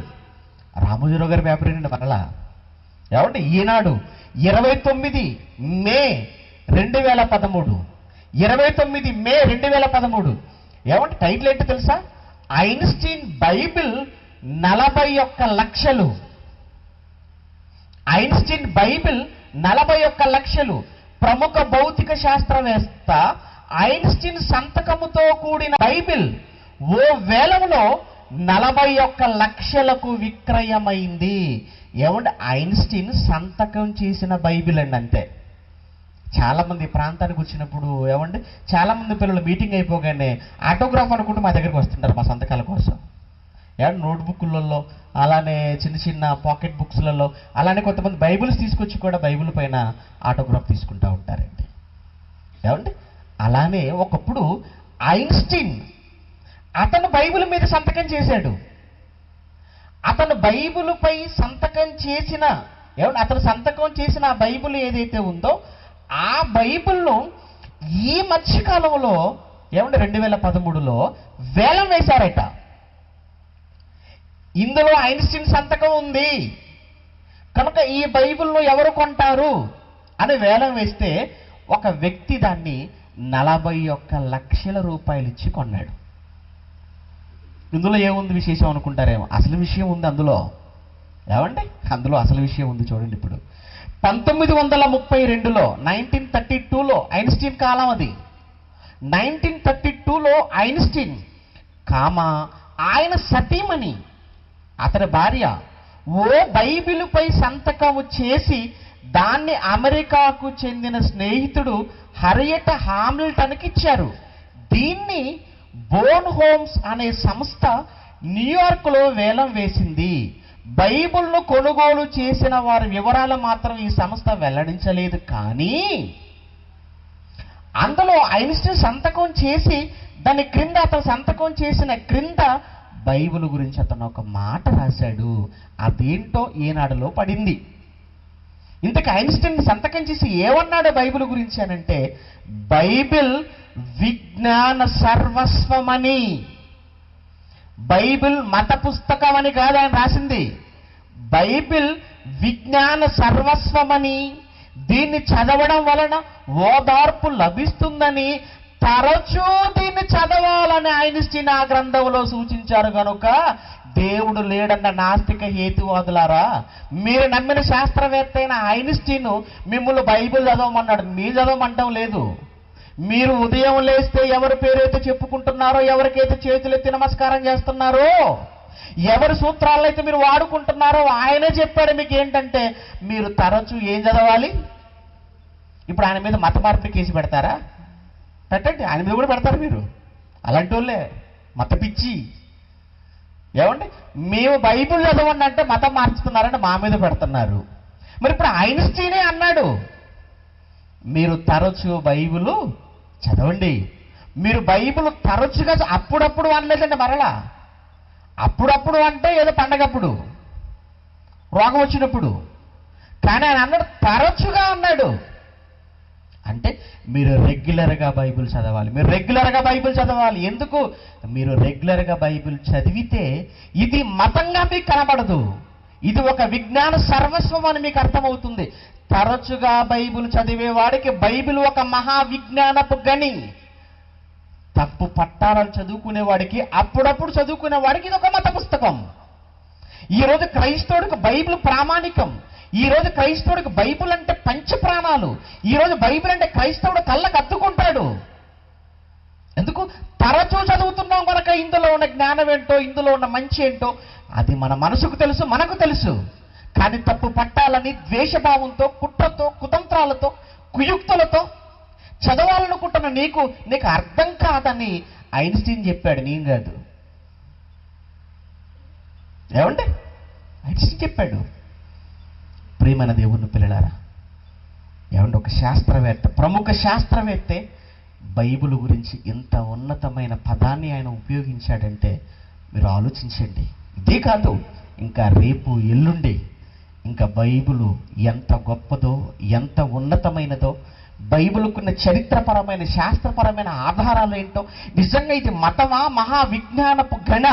రామోజీరావు గారి పేపర్ అండి మరలా. ఏమండి, ఈనాడు 29 మే 2013, 29 మే 2013. ఏమంటే టైటిల్ ఏంటో తెలుసా? ఐన్స్టీన్ బైబిల్ 41 లక్షలు. ఐన్స్టీన్ బైబిల్ 41 లక్షలు. ప్రముఖ భౌతిక శాస్త్రవేత్త ఐన్స్టీన్ సంతకముతో కూడిన బైబిల్ ఓ వేలంలో 41 లక్షలకు విక్రయమైంది. ఏమంటే ఐన్స్టీన్ సంతకం చేసిన బైబిల్ అండి, అంతే. చాలా మంది ప్రాంతానికి వచ్చినప్పుడు ఏమండి, చాలా మంది పిల్లలు మీటింగ్ అయిపోగానే ఆటోగ్రాఫ్ అనుకుంటూ మా దగ్గరికి వస్తుంటారు మా సంతకాల కోసం. ఏమంటే నోట్బుక్లలో, అలానే చిన్న చిన్న పాకెట్ బుక్స్లలో, అలానే కొంతమంది బైబిల్స్ తీసుకొచ్చి కూడా బైబిల్ పైన ఆటోగ్రాఫ్ తీసుకుంటూ ఉంటారండి. ఏమండి, అలానే ఒకప్పుడు ఐన్స్టీన్ అతను బైబిల్ మీద సంతకం చేశాడు. అతను బైబిలుపై సంతకం చేసిన, ఏమంటే అతను సంతకం చేసిన ఆ బైబిల్ ఏదైతే ఉందో ఆ బైబిల్ను ఈ మధ్యకాలంలో ఏమంటే 2013లో వేలం వేశారట. ఇందులో ఐన్స్టీన్ సంతకం ఉంది కనుక ఈ బైబిల్ను ఎవరు కొంటారు అని వేలం వేస్తే ఒక వ్యక్తి దాన్ని 41 లక్షల రూపాయలు ఇచ్చి కొన్నాడు. ఇందులో ఏముంది విశేషం అనుకుంటారేమో, అసలు విషయం ఉంది అందులో. ఏమండి, అందులో అసలు విషయం ఉంది చూడండి. ఇప్పుడు 1932లో 1932లో ఐన్స్టీన్ కాలం అది. 1932లో ఐన్స్టీన్ ఆయన సతీమణి, అతని భార్య ఓ బైబిలుపై సంతకము చేసి దాన్ని అమెరికాకు చెందిన స్నేహితుడు హరియట్ హామిల్టన్కి ఇచ్చారు. దీన్ని బోన్ హోమ్స్ అనే సంస్థ న్యూయార్క్లో వేలం వేసింది. బైబిల్ను కొనుగోలు చేసిన వారి వివరాలు మాత్రం ఈ సంస్థ వెల్లడించలేదు. కానీ అందులో ఐన్స్టీన్ సంతకం చేసి దాని క్రింద, అతను సంతకం చేసిన క్రింద బైబిల్ గురించి అతను ఒక మాట రాశాడు. అదేంటో ఈనాడులో పడింది. ఇంతకు ఐన్స్టీన్ సంతకం చేసి ఏమన్నాడు బైబిల్ గురించి అనంటే, బైబిల్ విజ్ఞాన సర్వస్వమని, బైబిల్ మత పుస్తకం అని కాదు ఆయన రాసింది. బైబిల్ విజ్ఞాన సర్వస్వమని, దీన్ని చదవడం వలన ఓదార్పు లభిస్తుందని, తరచూ దీన్ని చదవాలని ఐన్స్టీన్ ఆ గ్రంథంలో సూచించారు. కనుక దేవుడు లేడన్న నాస్తిక హేతువాదులారా, మీరు నమ్మిన శాస్త్రవేత్త అయిన ఐన్స్టీన్ మిమ్మల్ని బైబిల్ చదవమన్నాడు, మీరు చదవమంటం లేదు. మీరు ఉదయం లేస్తే ఎవరి పేరైతే చెప్పుకుంటున్నారో, ఎవరికైతే చేతులెత్తి నమస్కారం చేస్తున్నారో, ఎవరి సూత్రాలను అయితే మీరు వాడుకుంటున్నారో ఆయనే చెప్పాడు మీకు ఏంటంటే మీరు తరచూ ఏం చదవాలి. ఇప్పుడు ఆయన మీద మత మార్పు కేసు పెడతారా? పెట్టండి, ఆయన మీద కూడా పెడతారు మీరు. అలాంటి వాళ్ళే మత పిచ్చి. ఏమండి, మేము బైబిల్ చదవండి అంటే మతం మార్చుతున్నారంటే మా మీద పెడుతున్నారు. మరి ఇప్పుడు ఐన్స్టీనే అన్నాడు మీరు తరచూ బైబిల్ చదవండి. మీరు బైబిల్ తరచుగా, అప్పుడప్పుడు అనలేదండి, మరలా అప్పుడప్పుడు అంటే ఏదో పండగప్పుడు, రోగం వచ్చినప్పుడు. కానీ ఆయన అన్నాడు తరచుగా అన్నాడు. అంటే మీరు రెగ్యులర్గా బైబిల్ చదవాలి, మీరు రెగ్యులర్గా బైబిల్ చదవాలి. ఎందుకు? మీరు రెగ్యులర్గా బైబిల్ చదివితే ఇది మతంగా మీకు కనబడదు, ఇది ఒక విజ్ఞాన సర్వస్వం అని మీకు అర్థమవుతుంది. తరచుగా బైబిల్ చదివేవాడికి బైబిల్ ఒక మహావిజ్ఞానపు గని. తప్పు పట్టాలను చదువుకునేవాడికి, అప్పుడప్పుడు చదువుకునేవాడికి ఇది ఒక మత పుస్తకం. ఈరోజు క్రైస్తవుడికి బైబిల్ ప్రామాణికం. ఈరోజు క్రైస్తవుడికి బైబిల్ అంటే పంచ ప్రాణాలు. ఈరోజు బైబిల్ అంటే క్రైస్తవుడు కళ్ళకు అద్దుకుంటాడు. ఎందుకు? తరచూ చదువుతున్నాం కనుక ఇందులో ఉన్న జ్ఞానం ఏంటో, ఇందులో ఉన్న మంచి ఏంటో అది మన మనసుకు తెలుసు, మనకు తెలుసు. కానీ తప్పు పట్టాలని ద్వేషభావంతో, కుట్రతో, కుతంత్రాలతో, కుయుక్తులతో చదవాలనుకుంటున్న నీకు అర్థం కాదని ఐన్స్టీన్ చెప్పాడు, నేను కాదు. ఏమండి, ఐన్స్టీన్ చెప్పాడు. ప్రియమైన దేవుని పిల్లలారా, ఏమంటే ఒక శాస్త్రవేత్త, ప్రముఖ శాస్త్రవేత్తే బైబిల్ గురించి ఇంత ఉన్నతమైన పదాన్ని ఆయన ఉపయోగించాడంటే మీరు ఆలోచించండి. ఇదే కాదు, ఇంకా రేపు ఎల్లుండి ఇంకా బైబిల్ ఎంత గొప్పదో, ఎంత ఉన్నతమైనదో, బైబిల్కున్న చరిత్రపరమైన శాస్త్రపరమైన ఆధారాలు ఏంటో, నిజంగా ఇది మతమా, మహావిజ్ఞానపు గణ